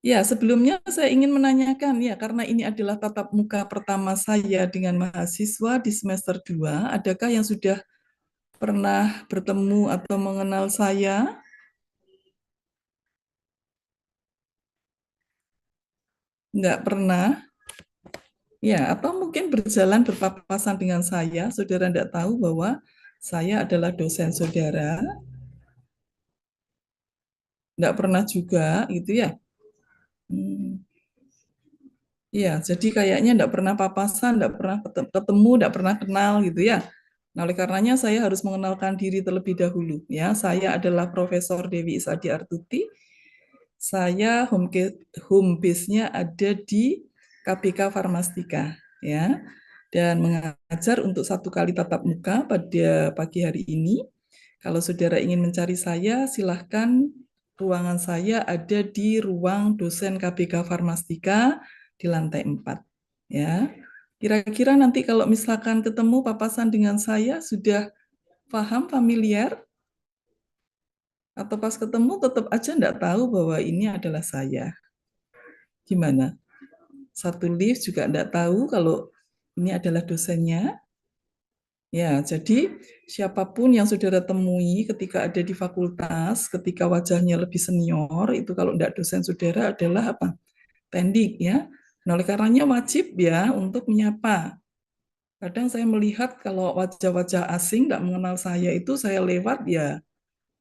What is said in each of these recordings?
Ya, sebelumnya saya ingin menanyakan ya, karena ini adalah tatap muka pertama saya dengan mahasiswa di semester 2, adakah yang sudah pernah bertemu atau mengenal saya? Enggak pernah. Ya, atau mungkin berjalan berpapasan dengan saya, saudara enggak tahu bahwa saya adalah dosen saudara, enggak pernah juga, gitu ya. Hmm. Iya, jadi kayaknya enggak pernah papasan, enggak pernah ketemu, enggak pernah kenal gitu ya. Nah, oleh karenanya saya harus mengenalkan diri terlebih dahulu. Ya, saya adalah Profesor Dewi Isadi Artuti. Saya home base-nya ada di KBK Farmastika, ya, dan mengajar untuk 1 kali tatap muka pada pagi hari ini. Kalau saudara ingin mencari saya, silahkan, ruangan saya ada di ruang dosen KBK Farmastika di lantai 4. Ya, kira-kira nanti kalau misalkan ketemu papasan dengan saya, sudah paham, familiar, atau pas ketemu tetap aja enggak tahu bahwa ini adalah saya. Gimana? Satu lift juga enggak tahu kalau ini adalah dosennya. Ya, jadi siapapun yang saudara temui ketika ada di fakultas, ketika wajahnya lebih senior, itu kalau enggak dosen saudara adalah apa? Tendik ya. Nah, oleh karenanya wajib ya untuk menyapa. Kadang saya melihat kalau wajah-wajah asing enggak mengenal saya itu saya lewat ya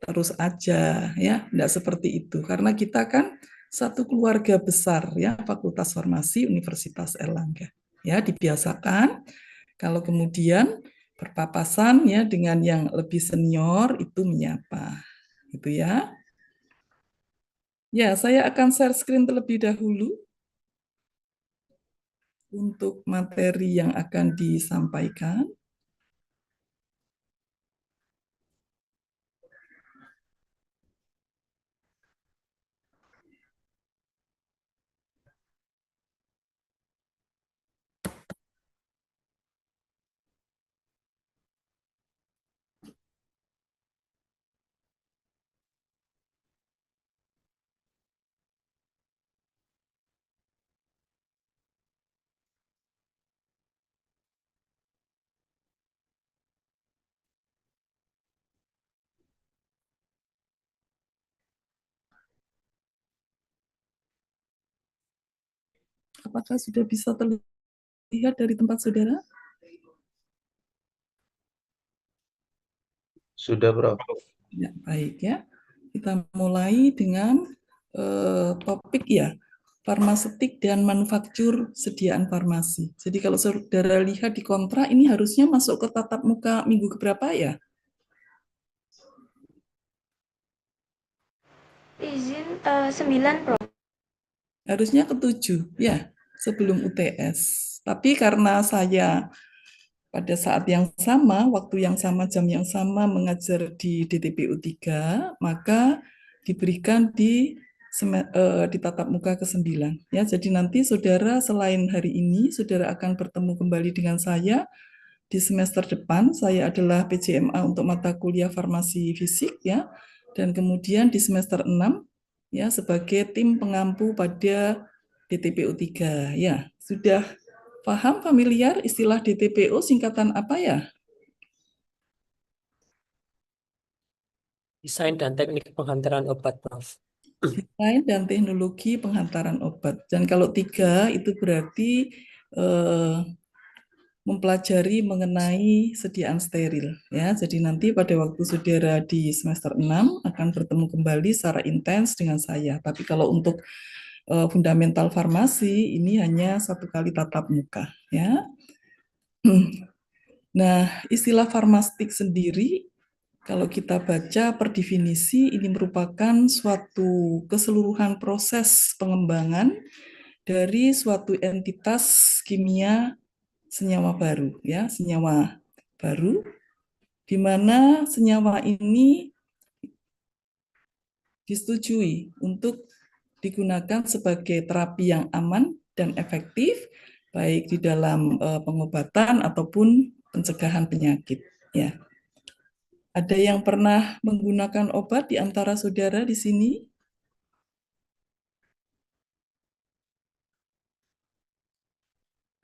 terus aja ya, enggak seperti itu. Karena kita kan satu keluarga besar ya, Fakultas Farmasi Universitas Erlangga. Ya, dibiasakan kalau kemudian berpapasan ya dengan yang lebih senior itu menyapa. Gitu ya. Ya, saya akan share screen terlebih dahulu untuk materi yang akan disampaikan. Apakah sudah bisa terlihat dari tempat saudara? Sudah, Prof. Ya, baik ya. Kita mulai dengan topik ya, farmaseutik dan manufaktur sediaan farmasi. Jadi kalau saudara lihat di kontra, ini harusnya masuk ke tatap muka minggu keberapa ya? Izin 9, Prof. Harusnya ke-7 ya, sebelum UTS. Tapi karena saya pada saat yang sama, waktu yang sama, jam yang sama mengajar di DTPU 3, maka diberikan di tatap muka ke-9. Ya, jadi nanti saudara selain hari ini, saudara akan bertemu kembali dengan saya di semester depan. Saya adalah PJMA untuk mata kuliah farmasi fisik ya. Dan kemudian di semester 6 ya sebagai tim pengampu pada DTPU 3 ya. Sudah paham, familiar istilah DTPO singkatan apa ya? Desain dan teknik penghantaran obat, Prof. Desain dan teknologi penghantaran obat. Dan kalau 3 itu berarti eh, mempelajari mengenai sediaan steril ya. Jadi nanti pada waktu saudara di semester 6 akan bertemu kembali secara intens dengan saya. Tapi kalau untuk fundamental farmasi ini hanya 1 kali tatap muka ya. Nah, istilah farmastik sendiri kalau kita baca per definisi ini merupakan suatu keseluruhan proses pengembangan dari suatu entitas kimia senyawa baru ya, senyawa baru di mana senyawa ini disetujui untuk digunakan sebagai terapi yang aman dan efektif baik di dalam pengobatan ataupun pencegahan penyakit ya. Ada yang pernah menggunakan obat di antara saudara di sini?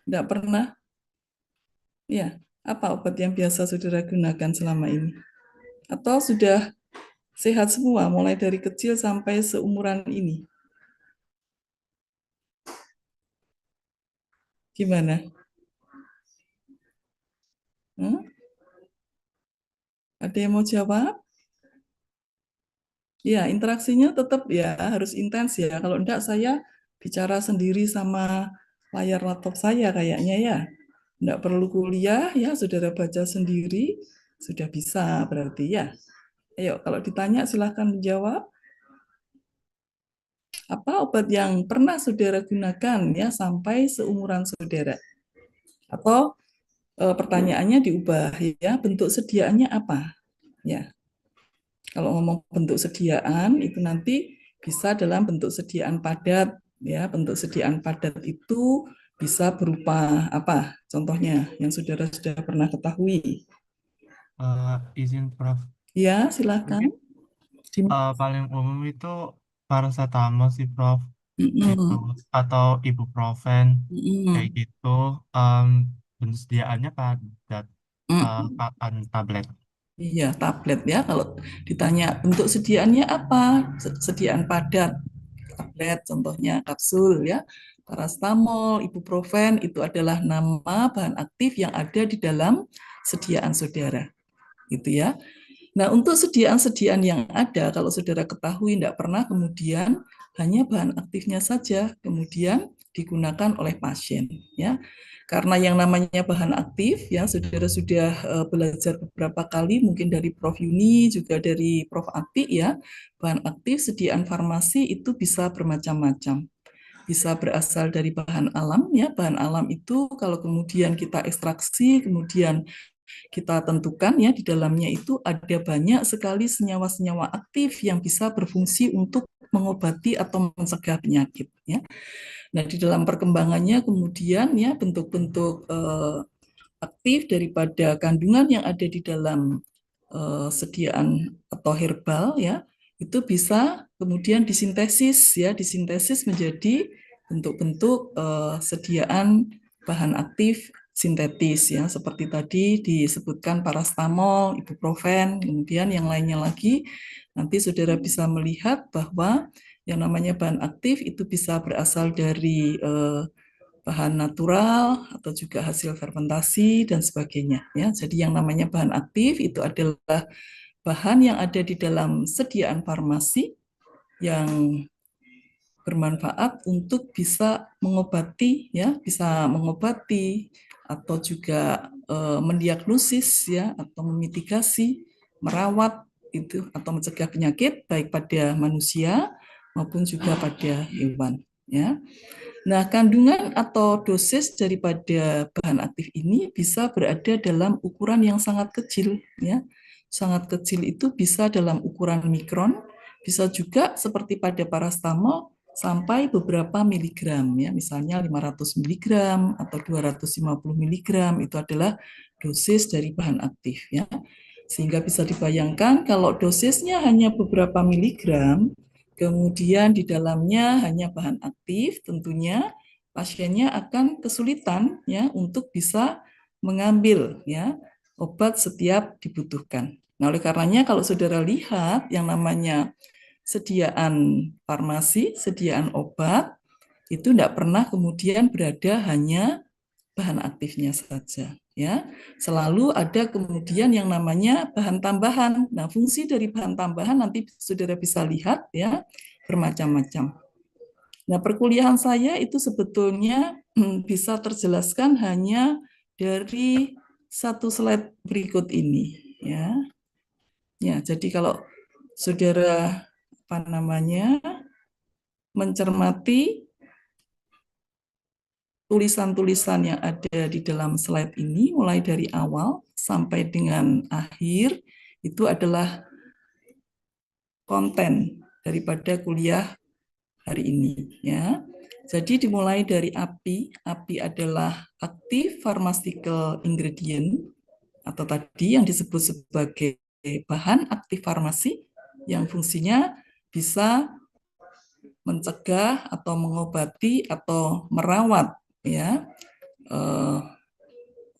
Enggak pernah. Ya, apa obat yang biasa saudara gunakan selama ini? Atau sudah sehat semua, mulai dari kecil sampai seumuran ini? Gimana? Hmm? Ada yang mau jawab? Ya, interaksinya tetap ya harus intens ya. Kalau enggak saya bicara sendiri sama layar laptop saya kayaknya ya. Enggak perlu kuliah ya, saudara baca sendiri sudah bisa berarti ya. Ayo, kalau ditanya silahkan menjawab. Apa obat yang pernah saudara gunakan ya sampai seumuran saudara? Atau pertanyaannya diubah ya, bentuk sediaannya apa? Ya, kalau ngomong bentuk sediaan itu nanti bisa dalam bentuk sediaan padat ya. Bentuk sediaan padat itu bisa berupa apa? Contohnya yang saudara sudah pernah ketahui. Izin Prof. Ya, silakan. Mungkin paling umum itu paracetamol sih Prof. Itu Mm-mm. atau ibuprofen kayak Mm-mm. gitu. Bentuk sediaannya padat Mm-mm. tablet. Iya, tablet ya. Kalau ditanya bentuk sediaannya apa? Sediaan padat, tablet, contohnya kapsul ya. Paracetamol, ibuprofen itu adalah nama bahan aktif yang ada di dalam sediaan saudara. Gitu ya. Nah, untuk sediaan-sediaan yang ada, kalau saudara ketahui tidak pernah kemudian hanya bahan aktifnya saja kemudian digunakan oleh pasien, ya. Karena yang namanya bahan aktif, ya, saudara sudah belajar beberapa kali, mungkin dari Prof. Yuni, juga dari Prof. Ati, ya, bahan aktif sediaan farmasi itu bisa bermacam-macam. Bisa berasal dari bahan alam, ya, bahan alam itu kalau kemudian kita ekstraksi, kemudian kita tentukan ya di dalamnya itu ada banyak sekali senyawa-senyawa aktif yang bisa berfungsi untuk mengobati atau mencegah penyakit ya. Nah, di dalam perkembangannya kemudian ya bentuk-bentuk aktif daripada kandungan yang ada di dalam sediaan atau herbal ya itu bisa kemudian disintesis menjadi bentuk-bentuk sediaan bahan aktif sintetis ya seperti tadi disebutkan paracetamol, ibuprofen, kemudian yang lainnya lagi nanti saudara bisa melihat bahwa yang namanya bahan aktif itu bisa berasal dari bahan natural atau juga hasil fermentasi dan sebagainya ya. Jadi yang namanya bahan aktif itu adalah bahan yang ada di dalam sediaan farmasi yang bermanfaat untuk bisa mengobati ya, bisa mengobati atau juga mendiagnosis ya atau memitigasi, merawat itu atau mencegah penyakit baik pada manusia maupun juga pada hewan ya. Nah, kandungan atau dosis daripada bahan aktif ini bisa berada dalam ukuran yang sangat kecil ya. Sangat kecil itu bisa dalam ukuran mikron, bisa juga seperti pada paracetamol sampai beberapa miligram ya, misalnya 500 miligram atau 250 miligram itu adalah dosis dari bahan aktif ya. Sehingga bisa dibayangkan kalau dosisnya hanya beberapa miligram, kemudian di dalamnya hanya bahan aktif, tentunya pasiennya akan kesulitan ya untuk bisa mengambil ya obat setiap dibutuhkan. Nah, oleh karenanya kalau saudara lihat yang namanya sediaan farmasi, sediaan obat itu tidak pernah kemudian berada hanya bahan aktifnya saja ya. Selalu ada kemudian yang namanya bahan tambahan. Nah, fungsi dari bahan tambahan nanti saudara bisa lihat ya bermacam-macam. Nah, perkuliahan saya itu sebetulnya bisa terjelaskan hanya dari satu slide berikut ini ya. Ya, jadi kalau saudara apa namanya mencermati tulisan-tulisan yang ada di dalam slide ini mulai dari awal sampai dengan akhir itu adalah konten daripada kuliah hari ini ya. Jadi dimulai dari API. API adalah Active Pharmaceutical Ingredient atau tadi yang disebut sebagai bahan aktif farmasi yang fungsinya bisa mencegah atau mengobati atau merawat ya eh,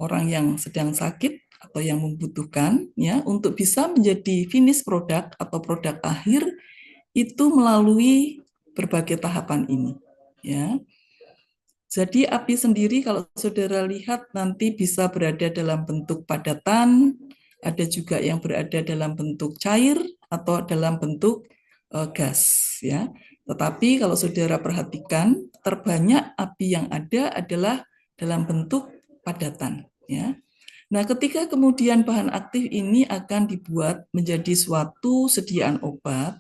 orang yang sedang sakit atau yang membutuhkan ya untuk bisa menjadi finish product atau produk akhir itu melalui berbagai tahapan ini ya. Jadi api sendiri kalau saudara lihat nanti bisa berada dalam bentuk padatan, ada juga yang berada dalam bentuk cair atau dalam bentuk gas ya. Tetapi kalau saudara perhatikan terbanyak api yang ada adalah dalam bentuk padatan ya. Nah, ketika kemudian bahan aktif ini akan dibuat menjadi suatu sediaan obat,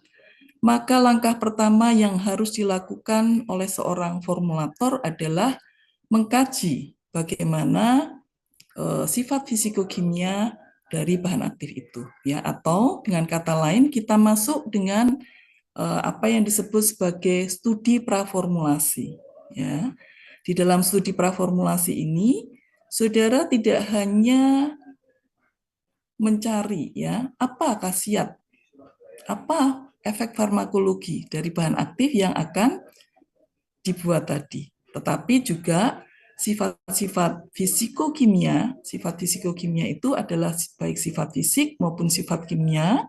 maka langkah pertama yang harus dilakukan oleh seorang formulator adalah mengkaji bagaimana sifat fisikokimia dari bahan aktif itu ya, atau dengan kata lain kita masuk dengan apa yang disebut sebagai studi praformulasi ya. Di dalam studi praformulasi ini saudara tidak hanya mencari ya apa khasiat, apa efek farmakologi dari bahan aktif yang akan dibuat tadi, tetapi juga sifat-sifat fisikokimia. Sifat fisikokimia itu adalah baik sifat fisik maupun sifat kimia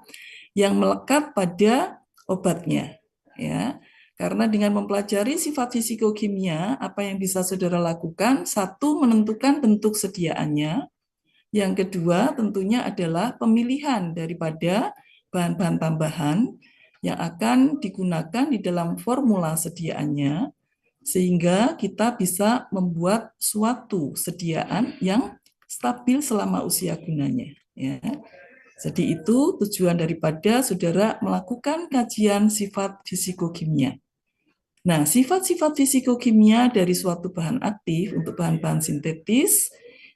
yang melekat pada obatnya ya. Karena dengan mempelajari sifat fisikokimia, apa yang bisa saudara lakukan? Satu, menentukan bentuk sediaannya. Yang kedua, tentunya adalah pemilihan daripada bahan-bahan tambahan yang akan digunakan di dalam formula sediaannya, sehingga kita bisa membuat suatu sediaan yang stabil selama usia gunanya. Ya. Jadi itu tujuan daripada saudara melakukan kajian sifat fisikokimia. Nah, sifat-sifat fisikokimia dari suatu bahan aktif untuk bahan-bahan sintetis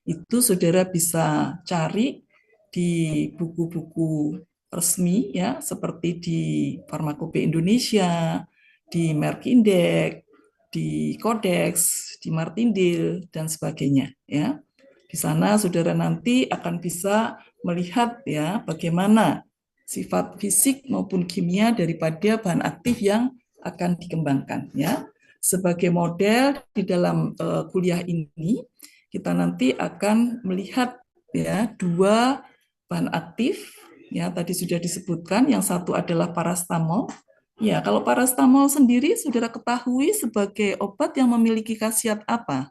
itu saudara bisa cari di buku-buku resmi ya, seperti di Farmakope Indonesia, di Merck Index, di Codex, di Martindale dan sebagainya ya. Di sana saudara nanti akan bisa melihat ya bagaimana sifat fisik maupun kimia daripada bahan aktif yang akan dikembangkan ya. Sebagai model di dalam kuliah ini kita nanti akan melihat ya dua bahan aktif ya, tadi sudah disebutkan, yang satu adalah parastamol. Ya, kalau parastamol sendiri saudara ketahui sebagai obat yang memiliki khasiat apa?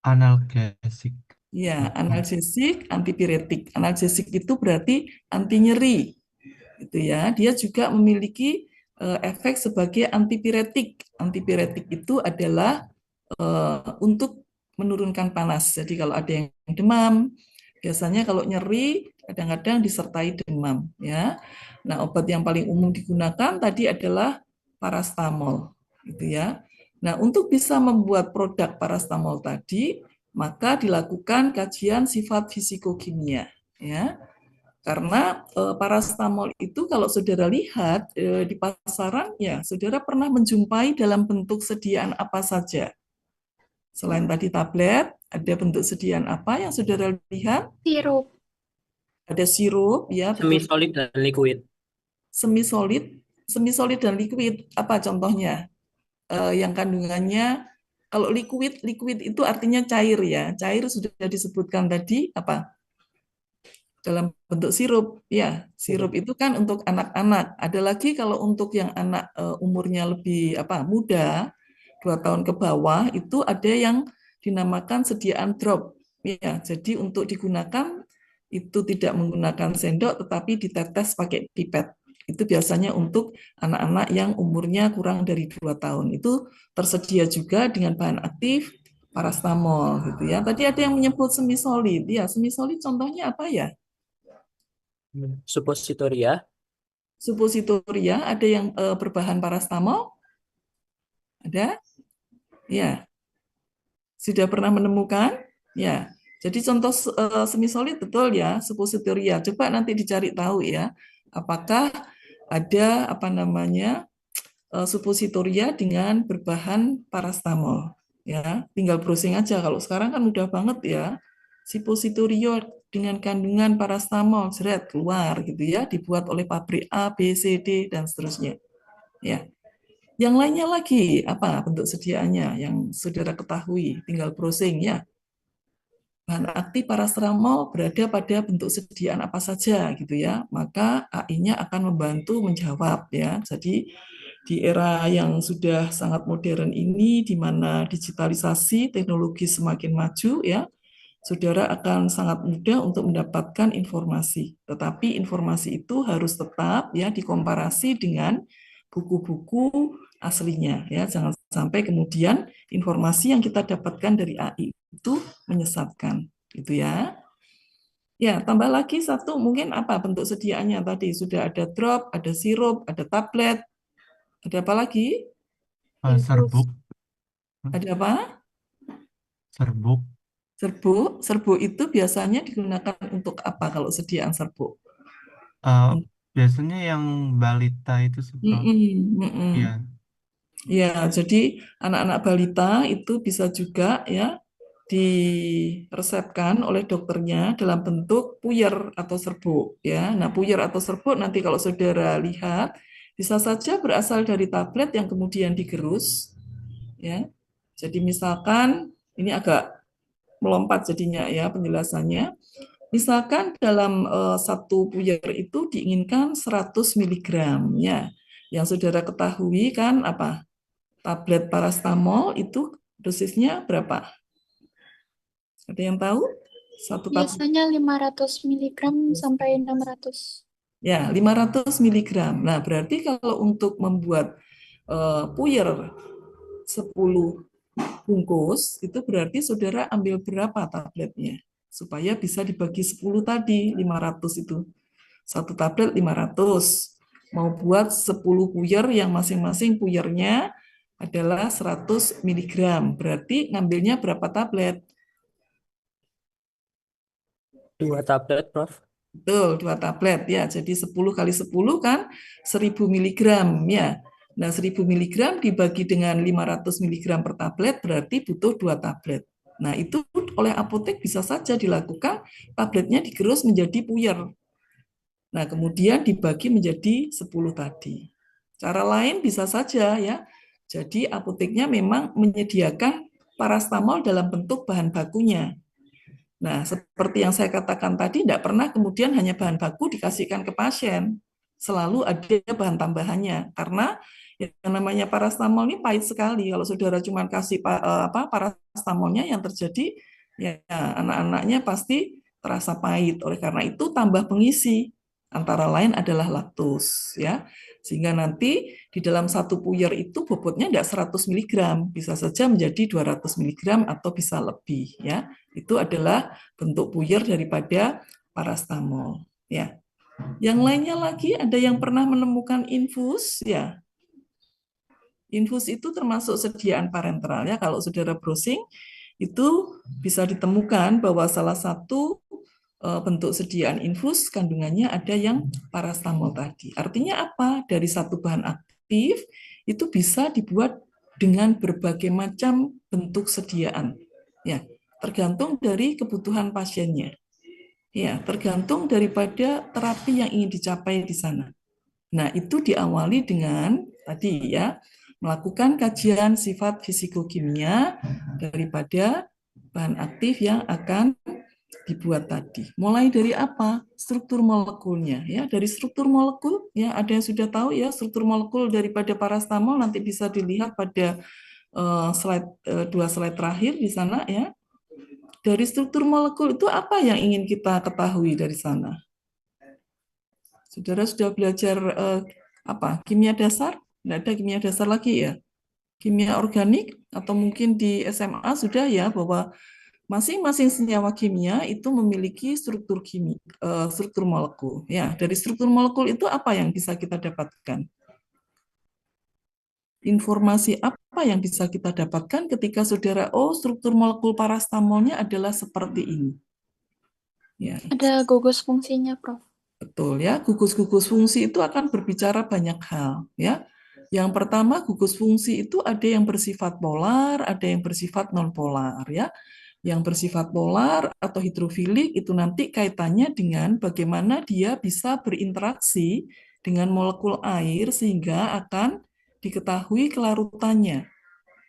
Analgesik. Ya, analgesik, antipiretik. Analgesik itu berarti anti nyeri, gitu ya. Dia juga memiliki efek sebagai antipiretik. Antipiretik itu adalah untuk menurunkan panas. Jadi kalau ada yang demam, biasanya kalau nyeri kadang-kadang disertai demam, ya. Nah, obat yang paling umum digunakan tadi adalah parastamol, gitu ya. Nah, untuk bisa membuat produk parastamol tadi, maka dilakukan kajian sifat fisikokimia, ya. Karena parastamol itu kalau saudara lihat di pasaran, ya saudara pernah menjumpai dalam bentuk sediaan apa saja. Selain tadi tablet, ada bentuk sediaan apa yang saudara lihat? Sirup. Ada sirup, ya betul. Semi solid dan liquid. Semi solid dan liquid. Apa contohnya? Yang kandungannya, kalau liquid itu artinya cair ya. Cair sudah disebutkan tadi apa? Dalam bentuk sirup, ya. Sirup itu kan untuk anak-anak. Ada lagi kalau untuk yang anak umurnya lebih muda, 2 tahun ke bawah, itu ada yang dinamakan sediaan drop. Ya, jadi untuk digunakan itu tidak menggunakan sendok, tetapi ditetes pakai pipet. Itu biasanya untuk anak-anak yang umurnya kurang dari 2 tahun. Itu tersedia juga dengan bahan aktif parastamol gitu ya. Tadi ada yang menyebut semi solid. Ya, semi solid contohnya apa ya? Suppositoria. Suppositoria, ada yang berbahan parastamol? Ada? Ya. Sudah pernah menemukan? Ya. Jadi contoh semi solid betul ya, suppositoria. Coba nanti dicari tahu ya, apakah ada suppositoria dengan berbahan parastamol. Ya, tinggal browsing aja. Kalau sekarang kan mudah banget ya. Suppositoria dengan kandungan parastamol, seret keluar gitu ya, dibuat oleh pabrik A, B, C, D dan seterusnya. Ya. Yang lainnya lagi, apa bentuk sediaannya yang saudara ketahui, tinggal browsing ya. Bahan aktif paracetamol berada pada bentuk sediaan apa saja gitu ya, maka AI-nya akan membantu menjawab ya. Jadi di era yang sudah sangat modern ini, di mana digitalisasi teknologi semakin maju ya, saudara akan sangat mudah untuk mendapatkan informasi. Tetapi informasi itu harus tetap ya dikomparasi dengan buku-buku aslinya ya. Jangan sampai kemudian informasi yang kita dapatkan dari AI itu menyesatkan gitu ya. Ya, tambah lagi satu mungkin apa bentuk sediaannya tadi sudah ada drop, ada sirup, ada tablet, ada apa lagi? Infus. Infus. Serbuk. Ada apa? Serbuk. Serbuk. Serbuk itu biasanya digunakan untuk apa kalau sediaan serbuk? Eh, biasanya yang balita itu sih, Prof. Mm-mm, mm-mm. Iya. Ya, jadi anak-anak balita itu bisa juga ya diresepkan oleh dokternya dalam bentuk puyer atau serbuk ya. Nah, puyer atau serbuk nanti kalau saudara lihat bisa saja berasal dari tablet yang kemudian digerus ya. Jadi misalkan ini agak melompat jadinya ya penjelasannya. Misalkan dalam satu puyer itu diinginkan 100 miligram ya. Yang saudara ketahui kan apa? Tablet paracetamol itu dosisnya berapa? Ada yang tahu? Satu tablet. Biasanya 500 miligram sampai 600. Ya, 500 miligram. Nah, berarti kalau untuk membuat puyer 10 bungkus, itu berarti saudara ambil berapa tabletnya? Supaya bisa dibagi 10 tadi, 500 itu. Satu tablet 500. Mau buat 10 puyer yang masing-masing puyernya adalah 100 miligram. Berarti ngambilnya berapa tablet? 2 tablet, Prof. Betul, 2 tablet ya. Jadi 10 kali 10 kan 1000 miligram ya. Nah, 1000 miligram dibagi dengan 500 miligram per tablet berarti butuh 2 tablet. Nah, itu oleh apotek bisa saja dilakukan, tabletnya digerus menjadi puyer. Nah, kemudian dibagi menjadi 10 tadi. Cara lain bisa saja ya. Jadi apoteknya memang menyediakan paracetamol dalam bentuk bahan bakunya. Nah, seperti yang saya katakan tadi, tidak pernah kemudian hanya bahan baku dikasihkan ke pasien. Selalu ada bahan tambahannya. Karena yang namanya paracetamol ini pahit sekali. Kalau saudara cuma kasih paracetamolnya, yang terjadi ya anak-anaknya pasti terasa pahit. Oleh karena itu tambah pengisi. Antara lain adalah laktos. Ya. Sehingga nanti di dalam satu puyer itu bobotnya tidak 100 miligram. Bisa saja menjadi 200 miligram atau bisa lebih. Ya. Itu adalah bentuk puyer daripada paracetamol ya. Yang lainnya lagi ada yang pernah menemukan infus ya. Infus itu termasuk sediaan parenteral ya. Kalau saudara browsing itu bisa ditemukan bahwa salah satu bentuk sediaan infus kandungannya ada yang paracetamol tadi. Artinya apa? Dari satu bahan aktif itu bisa dibuat dengan berbagai macam bentuk sediaan. Ya, tergantung dari kebutuhan pasiennya. Ya, tergantung daripada terapi yang ingin dicapai di sana. Nah, itu diawali dengan tadi ya, melakukan kajian sifat fisikokimia daripada bahan aktif yang akan dibuat tadi. Mulai dari apa? Struktur molekulnya ya. Dari struktur molekul ya, ada yang sudah tahu ya struktur molekul daripada paracetamol nanti bisa dilihat pada dua slide terakhir di sana ya. Dari struktur molekul itu apa yang ingin kita ketahui dari sana? Saudara sudah belajar apa? Kimia dasar? Tidak ada kimia dasar lagi ya. Kimia organik atau mungkin di SMA sudah ya bahwa masing-masing senyawa kimia itu memiliki struktur struktur molekul. Ya, dari struktur molekul itu apa yang bisa kita dapatkan? Informasi apa yang bisa kita dapatkan ketika saudara, oh struktur molekul paracetamolnya adalah seperti ini. Ya. Ada gugus fungsinya, Prof. Betul ya, gugus-gugus fungsi itu akan berbicara banyak hal ya. Yang pertama gugus fungsi itu ada yang bersifat polar, ada yang bersifat non polar ya. Yang bersifat polar atau hidrofilik itu nanti kaitannya dengan bagaimana dia bisa berinteraksi dengan molekul air sehingga akan diketahui kelarutannya.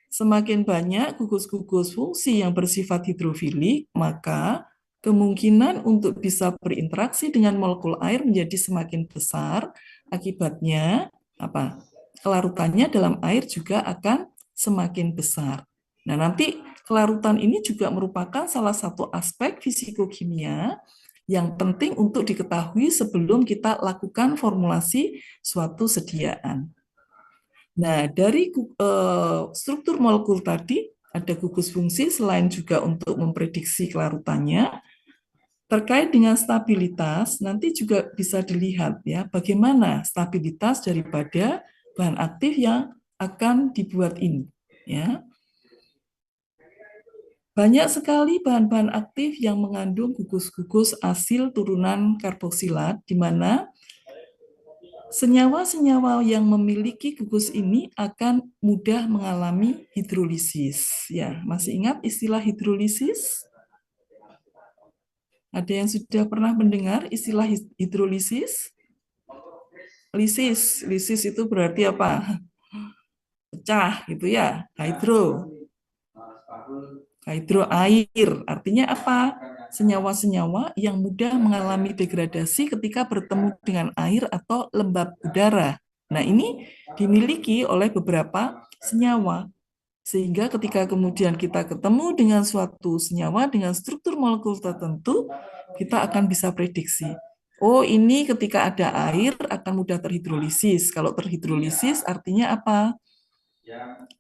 Semakin banyak gugus-gugus fungsi yang bersifat hidrofilik, maka kemungkinan untuk bisa berinteraksi dengan molekul air menjadi semakin besar. Akibatnya apa? Kelarutannya dalam air juga akan semakin besar. Nah, nanti kelarutan ini juga merupakan salah satu aspek fisikokimia yang penting untuk diketahui sebelum kita lakukan formulasi suatu sediaan. Nah, dari struktur molekul tadi, ada gugus fungsi selain juga untuk memprediksi kelarutannya. Terkait dengan stabilitas, nanti juga bisa dilihat ya bagaimana stabilitas daripada bahan aktif yang akan dibuat ini. Ya. Banyak sekali bahan-bahan aktif yang mengandung gugus-gugus asil turunan karboksilat, di mana senyawa-senyawa yang memiliki gugus ini akan mudah mengalami hidrolisis. Ya, masih ingat istilah hidrolisis? Ada yang sudah pernah mendengar istilah hidrolisis? Lisis itu berarti apa? Pecah gitu ya. Hidro air. Artinya apa? Senyawa-senyawa yang mudah mengalami degradasi ketika bertemu dengan air atau lembab udara. Nah, ini dimiliki oleh beberapa senyawa. Sehingga ketika kemudian kita ketemu dengan suatu senyawa dengan struktur molekul tertentu, kita akan bisa prediksi. Oh, ini ketika ada air akan mudah terhidrolisis. Kalau terhidrolisis artinya apa?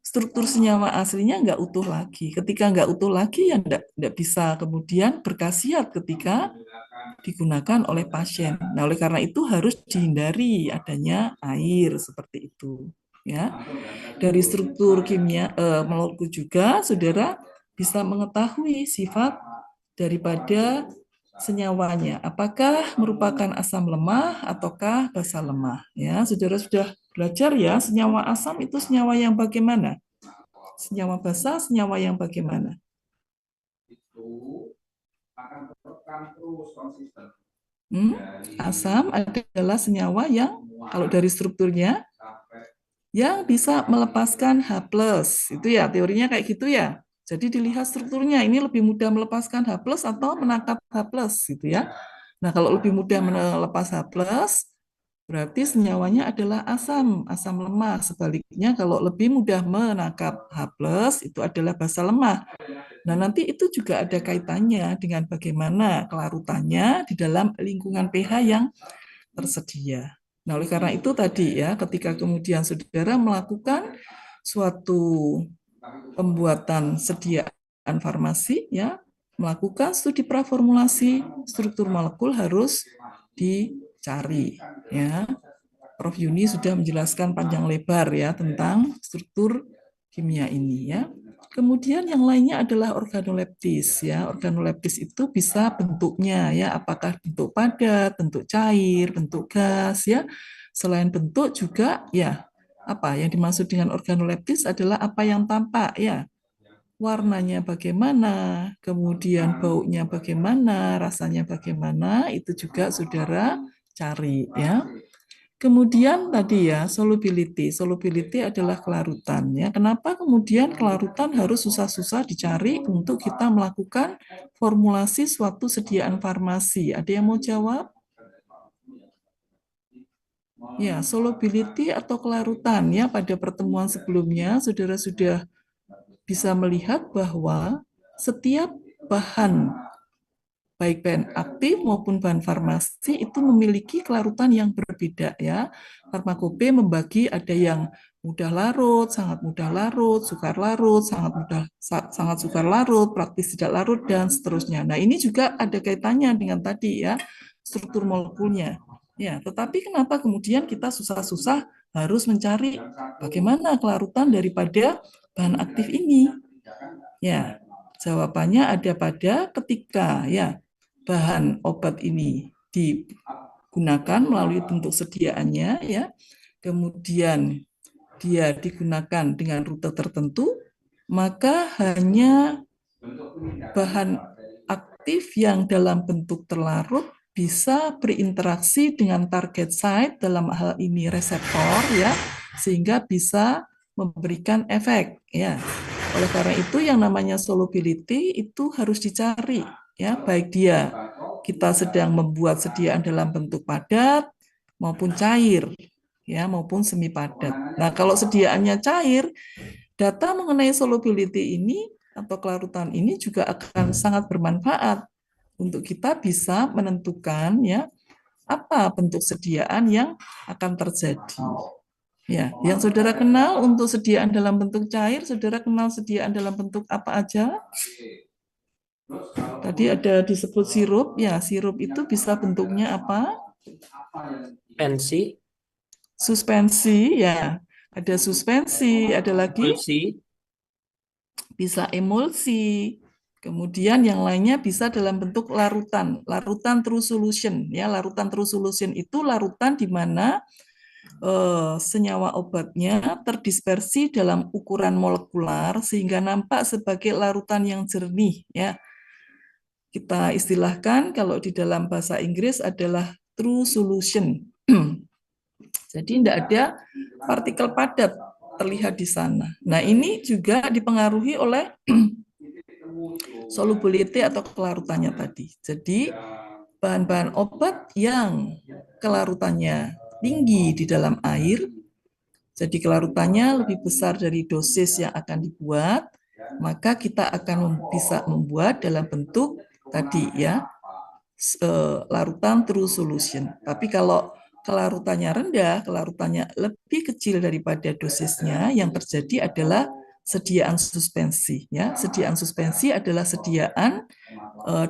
Struktur senyawa aslinya nggak utuh lagi. Ketika nggak utuh lagi, ya nggak bisa kemudian berkhasiat ketika digunakan oleh pasien. Nah, oleh karena itu harus dihindari adanya air seperti itu. Ya, dari struktur kimia molekul juga, saudara bisa mengetahui sifat daripada senyawanya. Apakah merupakan asam lemah ataukah basa lemah? Ya, saudara sudah belajar ya, senyawa asam itu senyawa yang bagaimana? Senyawa basa, senyawa yang bagaimana? Asam adalah senyawa yang kalau dari strukturnya yang bisa melepaskan H+. Itu ya, teorinya kayak gitu ya. Jadi dilihat strukturnya, ini lebih mudah melepaskan H+ atau menangkap H+, gitu ya. Nah, kalau lebih mudah melepas H+, berarti senyawanya adalah asam lemah. Sebaliknya, kalau lebih mudah menangkap H+, itu adalah basa lemah. Nah, nanti itu juga ada kaitannya dengan bagaimana kelarutannya di dalam lingkungan pH yang tersedia. Nah, oleh karena itu tadi ya, ketika kemudian saudara melakukan suatu pembuatan sediaan farmasi, ya, melakukan studi praformulasi struktur molekul harus dicari. Ya, Prof. Yuni sudah menjelaskan panjang lebar ya tentang struktur kimia ini ya. Kemudian yang lainnya adalah organoleptis ya. Organoleptis itu bisa bentuknya ya, apakah bentuk padat, bentuk cair, bentuk gas ya. Selain bentuk juga ya, apa yang dimaksud dengan organoleptis adalah apa yang tampak ya. Warnanya bagaimana, kemudian baunya bagaimana, rasanya bagaimana, itu juga saudara cari ya. Kemudian tadi ya, solubility. Solubility adalah kelarutan. Ya. Kenapa kemudian kelarutan harus susah-susah dicari untuk kita melakukan formulasi suatu sediaan farmasi? Ada yang mau jawab? Ya, solubility atau kelarutan. Ya, pada pertemuan sebelumnya, saudara sudah bisa melihat bahwa setiap bahan baik bahan aktif maupun bahan farmasi itu memiliki kelarutan yang berbeda ya. Farmakope membagi ada yang mudah larut, sangat mudah larut, sukar larut, sangat sukar larut, praktis tidak larut dan seterusnya. Nah, ini juga ada kaitannya dengan tadi ya, struktur molekulnya. Ya, tetapi kenapa kemudian kita susah-susah harus mencari bagaimana kelarutan daripada bahan aktif ini? Ya, jawabannya ada pada ketika ya bahan obat ini digunakan melalui bentuk sediaannya ya, kemudian dia digunakan dengan rute tertentu, maka hanya bahan aktif yang dalam bentuk terlarut bisa berinteraksi dengan target site, dalam hal ini reseptor ya, sehingga bisa memberikan efek ya. Oleh karena itu yang namanya solubility itu harus dicari ya, baik dia kita sedang membuat sediaan dalam bentuk padat maupun cair ya, maupun semi padat. Nah, kalau sediaannya cair, data mengenai solubility ini atau kelarutan ini juga akan sangat bermanfaat untuk kita bisa menentukan ya apa bentuk sediaan yang akan terjadi. Ya, yang saudara kenal untuk sediaan dalam bentuk cair, saudara kenal sediaan dalam bentuk apa aja? Tadi ada disebut sirup, ya sirup itu bisa bentuknya apa? Pensi, Suspensi, ya. Ada suspensi, ada lagi emulsi, bisa emulsi. Kemudian yang lainnya bisa dalam bentuk larutan, larutan true solution. Ya, larutan true solution itu larutan di mana senyawa obatnya terdispersi dalam ukuran molekular sehingga nampak sebagai larutan yang jernih. Ya, kita istilahkan kalau di dalam bahasa Inggris adalah true solution. Jadi tidak ada partikel padat terlihat di sana. Nah, ini juga dipengaruhi oleh solubility atau kelarutannya tadi. Jadi, bahan-bahan obat yang kelarutannya tinggi di dalam air, jadi kelarutannya lebih besar dari dosis yang akan dibuat, maka kita akan bisa membuat dalam bentuk tadi ya, larutan true solution. Tapi kalau kelarutannya rendah, kelarutannya lebih kecil daripada dosisnya, yang terjadi adalah sediaan suspensi. Ya, sediaan suspensi adalah sediaan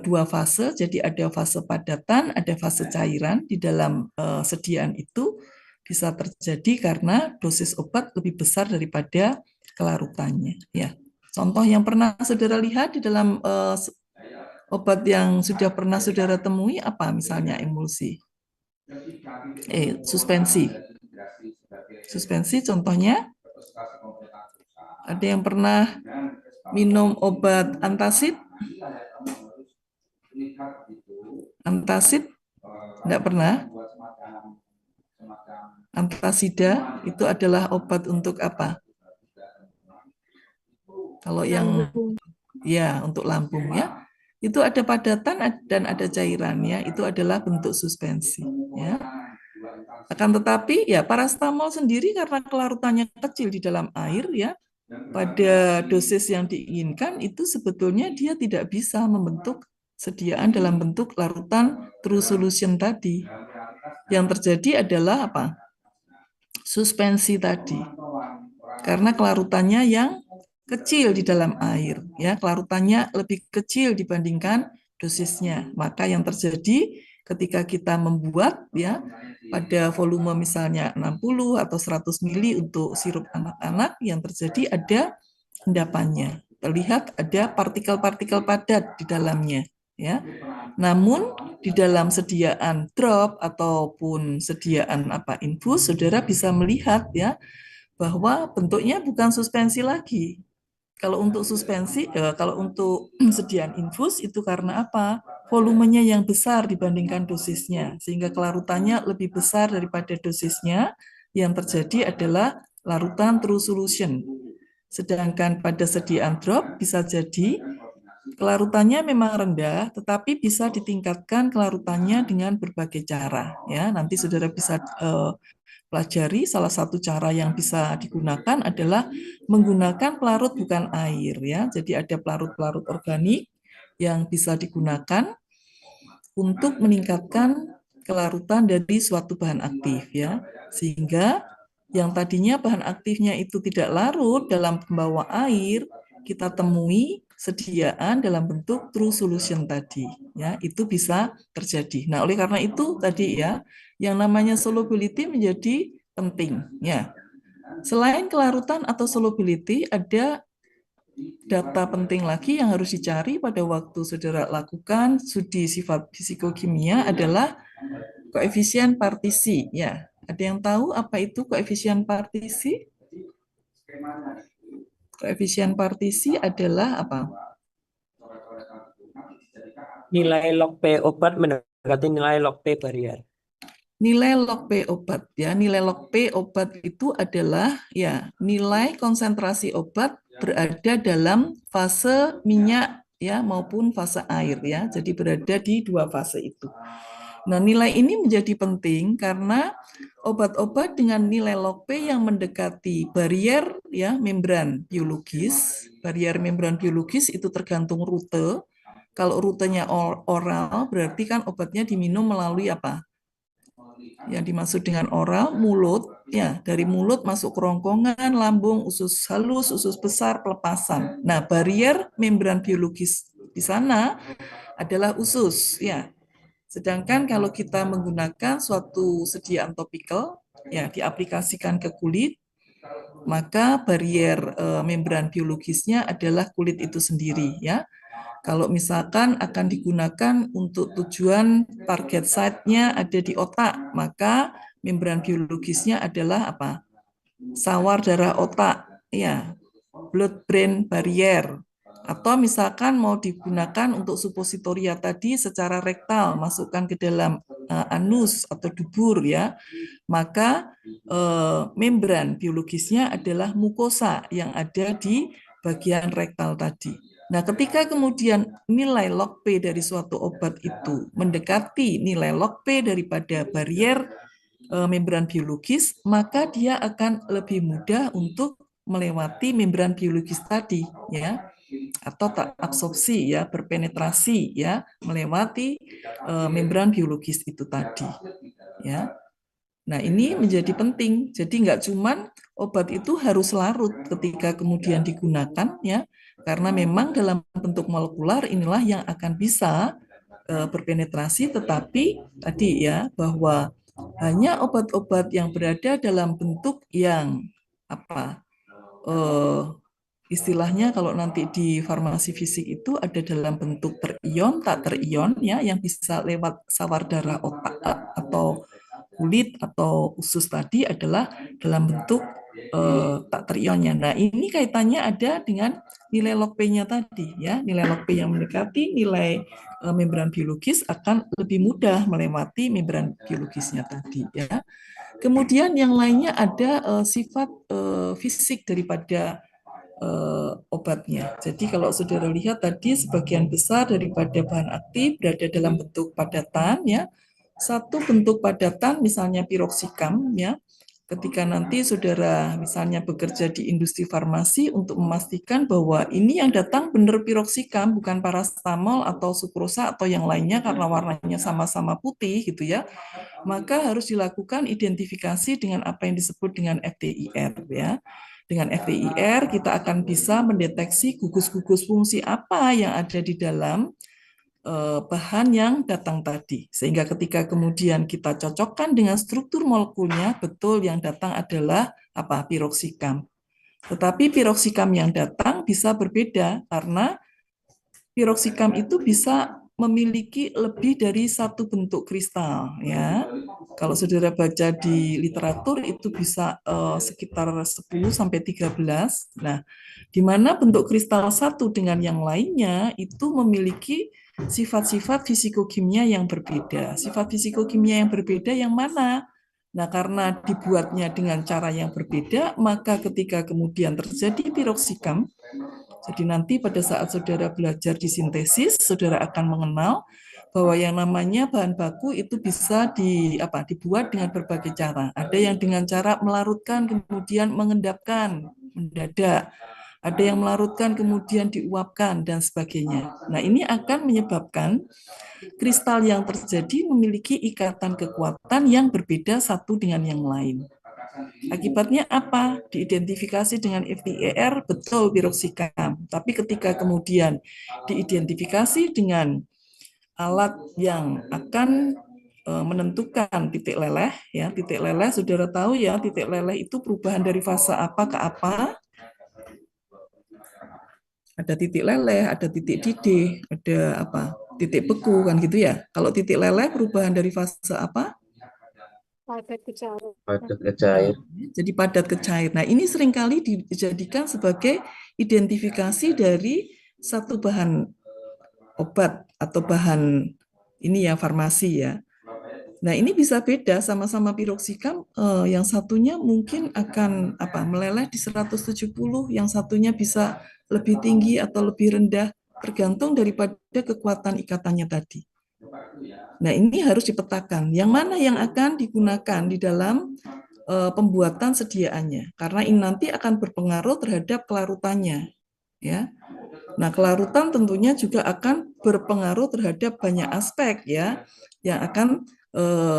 dua fase. Jadi ada fase padatan, ada fase cairan di dalam sediaan itu bisa terjadi karena dosis obat lebih besar daripada kelarutannya. Ya, contoh yang pernah saudara lihat di dalam obat yang sudah pernah saudara temui apa misalnya emulsi? Suspensi. Suspensi contohnya ada yang pernah minum obat antasid? Antasid? Enggak pernah? Antasida itu adalah obat untuk apa? Kalau yang ya untuk lambung ya. Itu ada padatan dan ada cairan ya, itu adalah bentuk suspensi ya. Akan tetapi ya parastamol sendiri karena kelarutannya kecil di dalam air ya, pada dosis yang diinginkan itu sebetulnya dia tidak bisa membentuk sediaan dalam bentuk larutan true solution tadi. Yang terjadi adalah apa? Suspensi tadi. Karena kelarutannya yang kecil di dalam air, ya kelarutannya lebih kecil dibandingkan dosisnya. Maka yang terjadi ketika kita membuat ya pada volume misalnya 60 atau 100 mili untuk sirup anak-anak, yang terjadi ada endapannya. Terlihat ada partikel-partikel padat di dalamnya, ya. Namun di dalam sediaan drop ataupun sediaan infus, saudara bisa melihat ya bahwa bentuknya bukan suspensi lagi. Kalau untuk suspensi, kalau untuk sediaan infus itu karena apa? Volumenya yang besar dibandingkan dosisnya, sehingga kelarutannya lebih besar daripada dosisnya. Yang terjadi adalah larutan true solution. Sedangkan pada sediaan drop bisa jadi kelarutannya memang rendah, tetapi bisa ditingkatkan kelarutannya dengan berbagai cara. Ya, nanti saudara bisa pelajari salah satu cara yang bisa digunakan adalah menggunakan pelarut bukan air ya. Jadi ada pelarut-pelarut organik yang bisa digunakan untuk meningkatkan kelarutan dari suatu bahan aktif ya. Sehingga yang tadinya bahan aktifnya itu tidak larut dalam pembawa air, kita temui sediaan dalam bentuk true solution tadi ya, itu bisa terjadi. Nah, oleh karena itu tadi ya, yang namanya solubility menjadi penting ya. Selain kelarutan atau solubility, ada data penting lagi yang harus dicari pada waktu saudara lakukan studi sifat fisikokimia adalah koefisien partisi ya. Ada yang tahu apa itu koefisien partisi? Koefisien partisi adalah apa? nilai log P obat mendekati nilai log P barrier. nilai log P obat ya. Nilai log P obat itu adalah ya nilai konsentrasi obat berada dalam fase minyak ya maupun fase air ya. Jadi berada di dua fase itu. Nah, nilai ini menjadi penting karena obat-obat dengan nilai log P yang mendekati barier ya membran biologis. Barier membran biologis itu tergantung rute. Kalau rutenya oral berarti kan obatnya diminum melalui apa? Yang dimaksud dengan oral, mulut, ya dari mulut masuk kerongkongan, lambung, usus halus, usus besar, pelepasan. Nah, barier membran biologis di sana adalah usus, ya. Sedangkan kalau kita menggunakan suatu sediaan topikal, ya diaplikasikan ke kulit, maka barier membran biologisnya adalah kulit itu sendiri, ya. Kalau misalkan akan digunakan untuk tujuan target site-nya ada di otak, maka membran biologisnya adalah apa? Sawar darah otak, ya, blood-brain barrier. Atau misalkan mau digunakan untuk supositoria tadi secara rektal, masukkan ke dalam anus atau dubur, ya, maka membran biologisnya adalah mukosa yang ada di bagian rektal tadi. Nah, ketika kemudian nilai log P dari suatu obat itu mendekati nilai log P daripada barier membran biologis, maka dia akan lebih mudah untuk melewati membran biologis tadi, ya, atau tak absorpsi, ya, berpenetrasi, ya, melewati membran biologis itu tadi, ya. Nah, ini menjadi penting. Jadi nggak cuman obat itu harus larut ketika kemudian digunakan, ya, karena memang dalam bentuk molekular inilah yang akan bisa berpenetrasi, tetapi tadi ya bahwa hanya obat-obat yang berada dalam bentuk yang apa istilahnya kalau nanti di farmasi fisik itu ada dalam bentuk terion, tak terion, ya, yang bisa lewat sawar darah otak atau kulit atau usus tadi adalah dalam bentuk tak terionnya. Nah, ini kaitannya ada dengan nilai log P-nya tadi, ya. Nilai log P yang mendekati nilai membran biologis akan lebih mudah melewati membran biologisnya tadi, ya. Kemudian yang lainnya ada sifat fisik daripada obatnya. Jadi kalau saudara lihat tadi sebagian besar daripada bahan aktif berada dalam bentuk padatan, ya. Satu bentuk padatan misalnya piroksikam, ya. Ketika nanti saudara misalnya bekerja di industri farmasi untuk memastikan bahwa ini yang datang benar piroksikam, bukan paracetamol atau sukrosa atau yang lainnya karena warnanya sama-sama putih gitu, ya. Maka harus dilakukan identifikasi dengan apa yang disebut dengan FDIR, ya. Dengan FDIR kita akan bisa mendeteksi gugus-gugus fungsi apa yang ada di dalam bahan yang datang tadi. Sehingga ketika kemudian kita cocokkan dengan struktur molekulnya, betul yang datang adalah apa? Piroksikam. Tetapi piroksikam yang datang bisa berbeda karena piroksikam itu bisa memiliki lebih dari satu bentuk kristal, ya. Kalau saudara baca di literatur itu bisa sekitar 10 sampai 13. Nah, di mana bentuk kristal satu dengan yang lainnya itu memiliki sifat-sifat fisikokimia yang berbeda. Sifat fisikokimia yang berbeda yang mana? Nah, karena dibuatnya dengan cara yang berbeda, maka ketika kemudian terjadi piroksikam, jadi nanti pada saat saudara belajar di sintesis, saudara akan mengenal bahwa yang namanya bahan baku itu bisa dibuat dengan berbagai cara. Ada yang dengan cara melarutkan kemudian mengendapkan mendadak. Ada yang melarutkan kemudian diuapkan dan sebagainya. Nah, ini akan menyebabkan kristal yang terjadi memiliki ikatan kekuatan yang berbeda satu dengan yang lain. Akibatnya apa? Diidentifikasi dengan FDIR, betul piroksikam. Tapi ketika kemudian diidentifikasi dengan alat yang akan menentukan titik leleh, ya, titik leleh, saudara tahu ya, titik leleh itu perubahan dari fase apa ke apa. Ada titik leleh, ada titik didih, ada apa? Titik beku kan gitu ya. Kalau titik leleh perubahan dari fase apa? Padat ke cair. Padat ke cair. Jadi padat ke cair. Nah, ini seringkali dijadikan sebagai identifikasi dari satu bahan obat atau bahan ini ya farmasi, ya. Nah, ini bisa beda sama-sama piroksikam, yang satunya mungkin akan meleleh di 170, yang satunya bisa lebih tinggi atau lebih rendah, tergantung daripada kekuatan ikatannya tadi. Nah, ini harus dipetakan. Yang mana yang akan digunakan di dalam pembuatan sediaannya, karena ini nanti akan berpengaruh terhadap kelarutannya, ya. Nah, kelarutan tentunya juga akan berpengaruh terhadap banyak aspek, ya, yang akan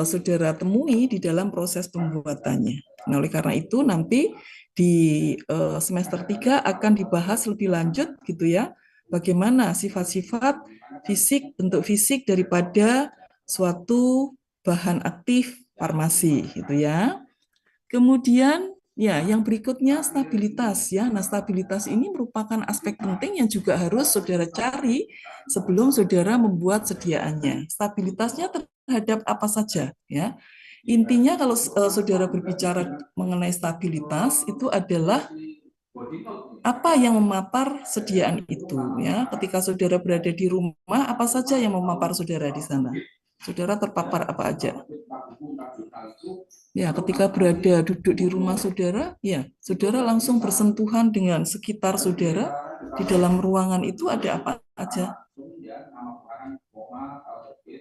saudara temui di dalam proses pembuatannya. Nah, oleh karena itu nanti di semester 3 akan dibahas lebih lanjut gitu ya, bagaimana sifat-sifat fisik, bentuk fisik daripada suatu bahan aktif farmasi gitu ya. Kemudian ya, yang berikutnya stabilitas ya. Nah, stabilitas ini merupakan aspek penting yang juga harus saudara cari sebelum saudara membuat sediaannya. Stabilitasnya terhadap apa saja ya. Intinya kalau saudara berbicara mengenai stabilitas itu adalah apa yang memapar sediaan itu ya. Ketika saudara berada di rumah, apa saja yang memapar saudara di sana? Saudara terpapar apa aja? Ya, ketika berada duduk di rumah saudara, ya, saudara langsung bersentuhan dengan sekitar saudara. Di dalam ruangan itu ada apa aja?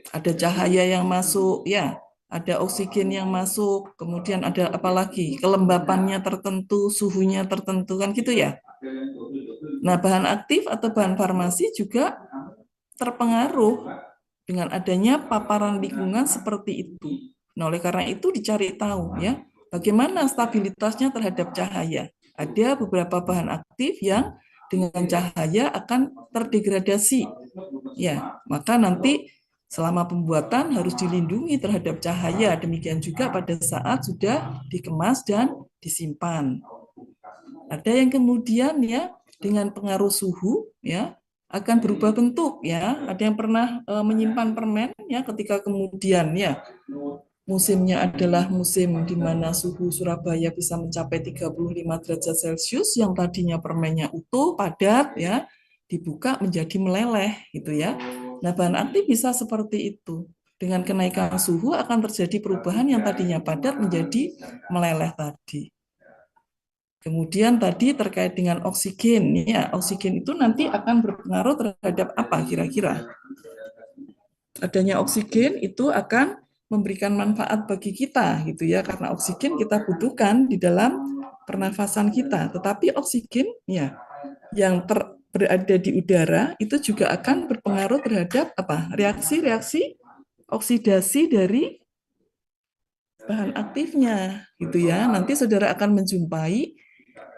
Ada cahaya yang masuk, ya, ada oksigen yang masuk, kemudian ada apa lagi? Kelembapannya tertentu, suhunya tertentu, kan gitu ya. Nah, bahan aktif atau bahan farmasi juga terpengaruh dengan adanya paparan lingkungan seperti itu. Nah, oleh karena itu dicari tahu ya, bagaimana stabilitasnya terhadap cahaya. Ada beberapa bahan aktif yang dengan cahaya akan terdegradasi. Ya, maka nanti selama pembuatan harus dilindungi terhadap cahaya. Demikian juga pada saat sudah dikemas dan disimpan. Ada yang kemudian ya dengan pengaruh suhu ya akan berubah bentuk ya. Ada yang pernah menyimpan permen ya ketika kemudian ya musimnya adalah musim di mana suhu Surabaya bisa mencapai 35 derajat Celcius, yang tadinya permennya utuh, padat ya, dibuka menjadi meleleh gitu ya. Nah, bahan aktif bisa seperti itu. Dengan kenaikan suhu akan terjadi perubahan yang tadinya padat menjadi meleleh tadi. Kemudian tadi terkait dengan oksigen, ya oksigen itu nanti akan berpengaruh terhadap apa kira-kira? Adanya oksigen itu akan memberikan manfaat bagi kita, gitu ya, karena oksigen kita butuhkan di dalam pernafasan kita. Tetapi oksigen, ya, yang berada di udara itu juga akan berpengaruh terhadap apa? Reaksi-reaksi oksidasi dari bahan aktifnya, gitu ya. Nanti saudara akan menjumpai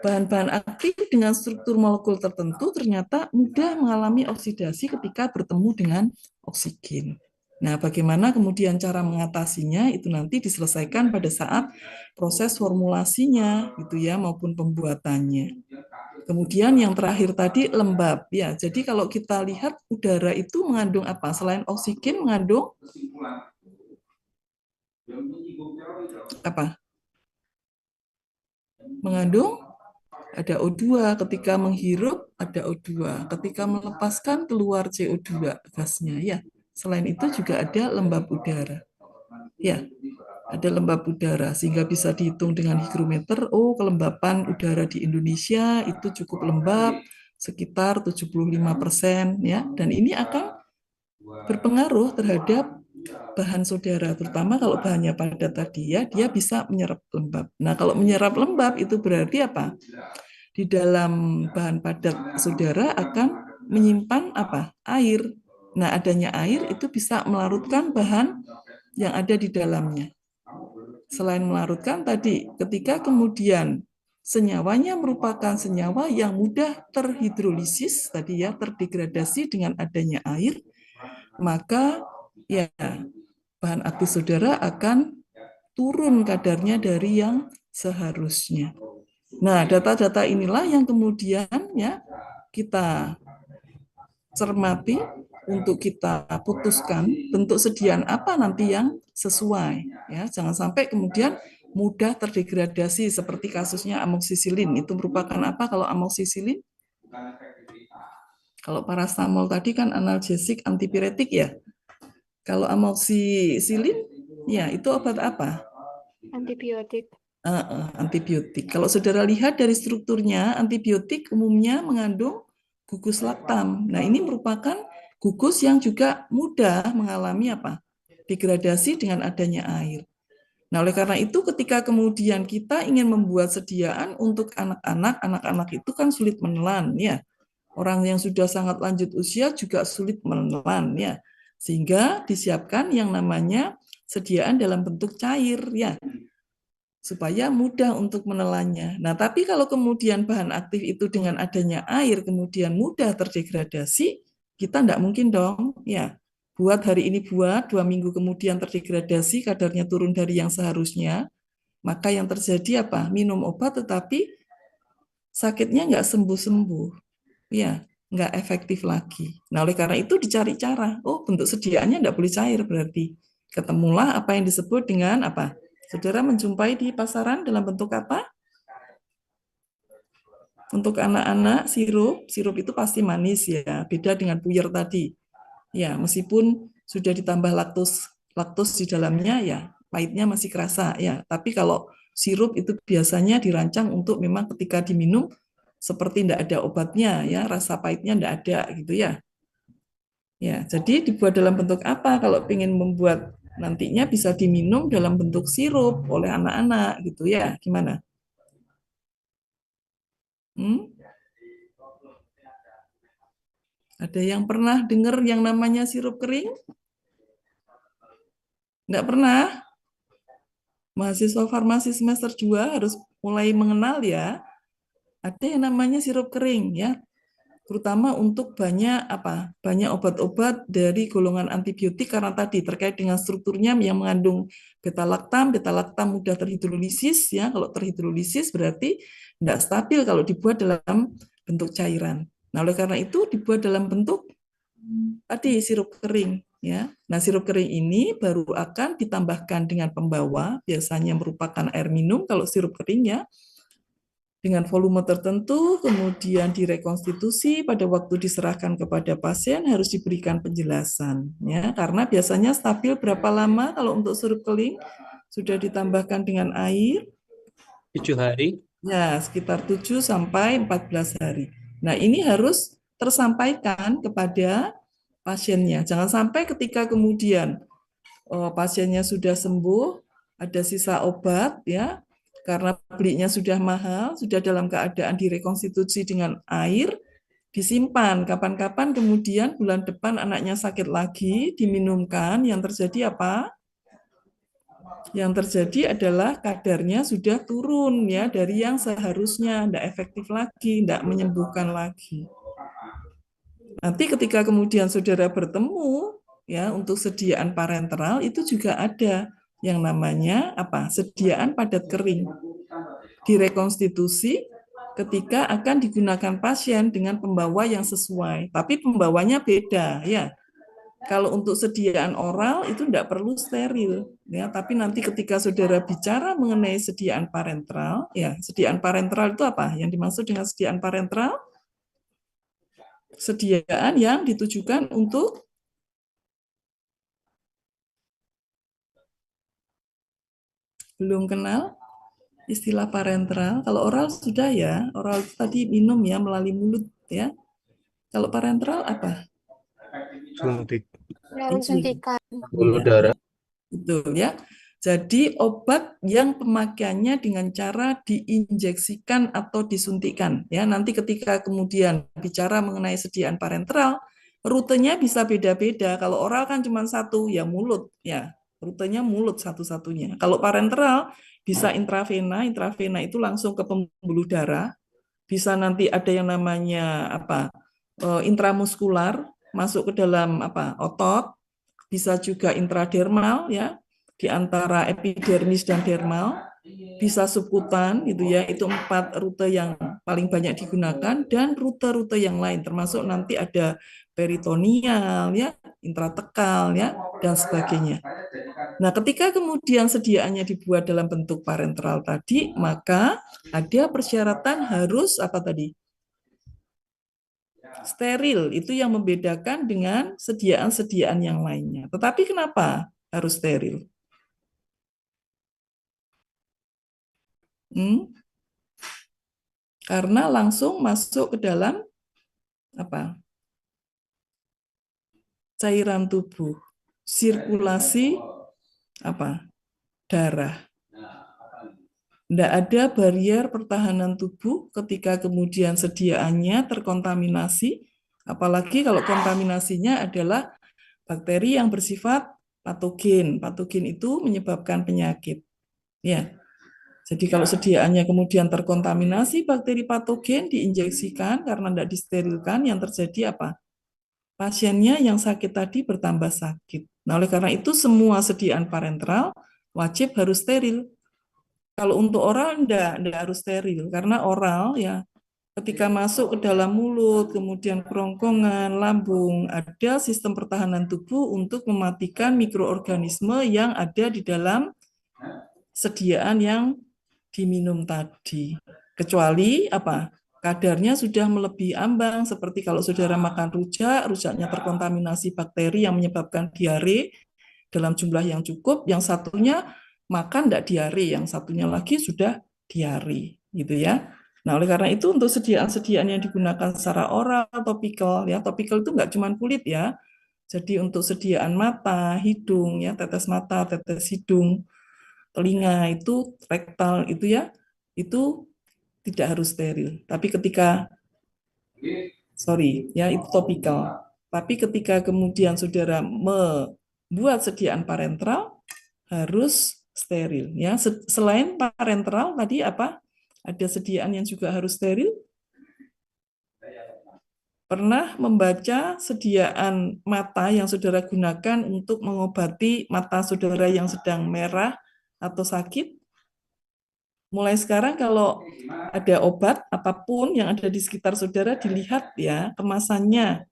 bahan-bahan aktif dengan struktur molekul tertentu ternyata mudah mengalami oksidasi ketika bertemu dengan oksigen. Nah, bagaimana kemudian cara mengatasinya itu nanti diselesaikan pada saat proses formulasinya, gitu ya, maupun pembuatannya. Kemudian yang terakhir tadi lembab, ya. Jadi kalau kita lihat udara itu mengandung apa? Selain oksigen mengandung apa? Mengandung ada O2, ketika menghirup ada O2, ketika melepaskan keluar CO2 gasnya ya. Selain itu juga ada lembab udara. Ya, ada lembab udara sehingga bisa dihitung dengan hygrometer. Oh, kelembapan udara di Indonesia itu cukup lembab, sekitar 75% ya. Dan ini akan berpengaruh terhadap bahan saudara, terutama kalau bahannya padat tadi ya, dia bisa menyerap lembab. Nah, kalau menyerap lembab itu berarti apa? Di dalam bahan padat saudara akan menyimpan apa? Air. Nah, adanya air itu bisa melarutkan bahan yang ada di dalamnya. Selain melarutkan tadi, ketika kemudian senyawanya merupakan senyawa yang mudah terhidrolisis tadi ya, terdegradasi dengan adanya air, maka ya bahan aktif saudara akan turun kadarnya dari yang seharusnya. Nah, data-data inilah yang kemudian ya kita cermati untuk kita putuskan bentuk sediaan apa nanti yang sesuai ya. Jangan sampai kemudian mudah terdegradasi seperti kasusnya amoksisilin. Itu merupakan apa kalau amoksisilin? Kalau paracetamol tadi kan analgesik antipiretik ya. Kalau amoksisilin Ya, itu obat apa? Antibiotik. Antibiotik. Kalau saudara lihat dari strukturnya, antibiotik umumnya mengandung gugus laktam. Nah, ini merupakan gugus yang juga mudah mengalami apa? Degradasi dengan adanya air. Nah, oleh karena itu ketika kemudian kita ingin membuat sediaan untuk anak-anak, anak-anak itu kan sulit menelan ya. Orang yang sudah sangat lanjut usia juga sulit menelan ya. Sehingga disiapkan yang namanya sediaan dalam bentuk cair ya, supaya mudah untuk menelannya. Nah, tapi kalau kemudian bahan aktif itu dengan adanya air kemudian mudah terdegradasi, kita tidak mungkin dong, ya. Buat hari ini buat, 2 minggu kemudian terdegradasi, kadarnya turun dari yang seharusnya, maka yang terjadi apa? Minum obat tetapi sakitnya nggak sembuh-sembuh, ya, nggak efektif lagi. Nah, oleh karena itu dicari cara. Oh, bentuk sediaannya nggak boleh cair berarti. Ketemulah apa yang disebut dengan apa? Saudara menjumpai di pasaran dalam bentuk apa? Untuk anak-anak sirup, sirup itu pasti manis ya, beda dengan puyer tadi. Ya, meskipun sudah ditambah laktos di dalamnya ya, pahitnya masih kerasa ya. Tapi kalau sirup itu biasanya dirancang untuk memang ketika diminum seperti tidak ada obatnya ya, rasa pahitnya tidak ada gitu ya. Ya, jadi dibuat dalam bentuk apa? Kalau ingin membuat nantinya bisa diminum dalam bentuk sirup oleh anak-anak gitu ya. Gimana? Ada yang pernah dengar yang namanya sirup kering? Enggak pernah? Mahasiswa farmasi semester 2 harus mulai mengenal ya. Ada yang namanya sirup kering ya. Terutama untuk banyak obat-obat dari golongan antibiotik karena tadi terkait dengan strukturnya yang mengandung beta laktam mudah terhidrolisis ya. Kalau terhidrolisis berarti tidak stabil kalau dibuat dalam bentuk cairan. Nah, oleh karena itu dibuat dalam bentuk tadi sirup kering ya. Nah, sirup kering ini baru akan ditambahkan dengan pembawa, biasanya merupakan air minum kalau sirup kering ya, dengan volume tertentu, kemudian direkonstitusi pada waktu diserahkan kepada pasien harus diberikan penjelasan ya, karena biasanya stabil berapa lama kalau untuk sirup kering sudah ditambahkan dengan air 7 hari. ya, sekitar 7 sampai 14 hari. Nah, ini harus tersampaikan kepada pasiennya. Jangan sampai ketika kemudian pasiennya sudah sembuh, ada sisa obat ya, karena belinya sudah mahal, sudah dalam keadaan direkonstitusi dengan air, disimpan. Kapan-kapan kemudian bulan depan anaknya sakit lagi, diminumkan, yang terjadi apa? Yang terjadi adalah kadarnya sudah turun ya dari yang seharusnya, tidak efektif lagi, tidak menyembuhkan lagi. Nanti ketika kemudian saudara bertemu ya untuk sediaan parenteral itu juga ada yang namanya apa? Sediaan padat kering. Direkonstitusi ketika akan digunakan pasien dengan pembawa yang sesuai, tapi pembawanya beda ya. Kalau untuk sediaan oral itu tidak perlu steril ya, tapi nanti ketika saudara bicara mengenai sediaan parenteral ya, sediaan parenteral itu apa? Yang dimaksud dengan sediaan parenteral? Sediaan yang ditujukan untuk belum kenal istilah parenteral. Kalau oral sudah ya, oral tadi minum ya melalui mulut ya. Kalau parenteral apa? Suntik. Melalui suntikan. Pembuluh darah. Betul ya. Jadi obat yang pemakaiannya dengan cara diinjeksikan atau disuntikan ya. Nanti ketika kemudian bicara mengenai sediaan parenteral, rutenya bisa beda-beda. Kalau oral kan cuma satu ya mulut ya. Rutenya mulut satu-satunya. Kalau parenteral bisa intravena, intravena itu langsung ke pembuluh darah. Bisa nanti ada yang namanya apa? Intramuskular masuk ke dalam apa? Otot. Bisa juga intradermal ya, di antara epidermis dan dermal, bisa subkutan gitu ya, itu 4 rute yang paling banyak digunakan, dan rute-rute yang lain termasuk nanti ada peritoneal ya, intratekal ya, dan sebagainya. Nah, ketika kemudian sediaannya dibuat dalam bentuk parenteral tadi, maka ada persyaratan harus apa tadi? Steril, itu yang membedakan dengan sediaan-sediaan yang lainnya. Tetapi kenapa harus steril? Karena langsung masuk ke dalam apa? Cairan tubuh, sirkulasi apa? Darah. Tidak ada barrier pertahanan tubuh ketika kemudian sediaannya terkontaminasi, apalagi kalau kontaminasinya adalah bakteri yang bersifat patogen. Patogen itu menyebabkan penyakit. Ya. Jadi kalau sediaannya kemudian terkontaminasi bakteri patogen, diinjeksikan karena tidak disterilkan, yang terjadi apa? Pasiennya yang sakit tadi bertambah sakit. Nah, oleh karena itu semua sediaan parenteral wajib harus steril. Kalau untuk oral enggak harus steril, karena oral ya ketika masuk ke dalam mulut, kemudian kerongkongan, lambung, ada sistem pertahanan tubuh untuk mematikan mikroorganisme yang ada di dalam sediaan yang diminum tadi. Kecuali apa? Kadarnya sudah melebihi ambang, seperti kalau saudara makan rujak, rujaknya terkontaminasi bakteri yang menyebabkan diare dalam jumlah yang cukup, yang satunya makan tidak diare, yang satunya lagi sudah diare, gitu ya. Nah, oleh karena itu untuk sediaan-sediaan yang digunakan secara oral, topikal, ya, topikal itu nggak cuma kulit ya. Jadi untuk sediaan mata, hidung, ya, tetes mata, tetes hidung, telinga itu, rektal itu ya, itu tidak harus steril. Tapi ketika, ya itu topikal. Tapi ketika kemudian saudara membuat sediaan parenteral, harus steril. Ya, selain parenteral tadi apa? Ada sediaan yang juga harus steril. Pernah membaca sediaan mata yang saudara gunakan untuk mengobati mata saudara yang sedang merah atau sakit? Mulai sekarang kalau ada obat apapun yang ada di sekitar saudara dilihat ya kemasannya,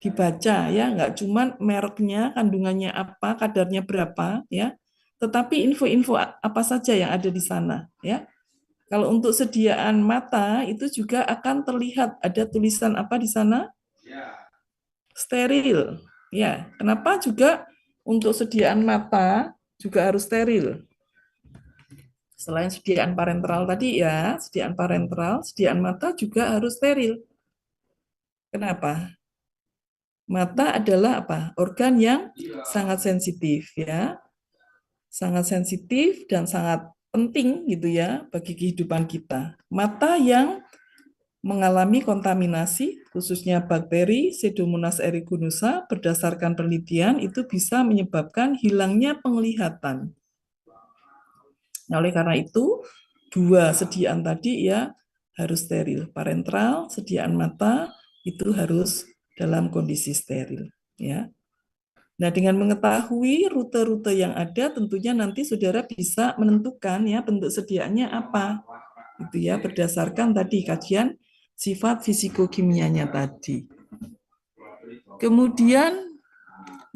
dibaca ya, nggak cuma mereknya, kandungannya apa, kadarnya berapa ya, tetapi info-info apa saja yang ada di sana ya. Kalau untuk sediaan mata itu juga akan terlihat ada tulisan apa di sana? Steril. Ya, kenapa juga untuk sediaan mata juga harus steril? Selain sediaan parenteral tadi ya, sediaan parenteral, sediaan mata juga harus steril. Kenapa? Mata adalah apa? Organ yang sangat sensitif ya. Sangat sensitif dan sangat penting gitu ya bagi kehidupan kita. Mata yang mengalami kontaminasi khususnya bakteri Pseudomonas aeruginosa berdasarkan penelitian itu bisa menyebabkan hilangnya penglihatan. Nah, oleh karena itu dua sediaan tadi ya harus steril. Parenteral, sediaan mata itu harus dalam kondisi steril ya. Nah, dengan mengetahui rute-rute yang ada tentunya nanti saudara bisa menentukan ya bentuk sediaannya apa. Itu ya berdasarkan tadi kajian sifat fisikokimianya tadi. Kemudian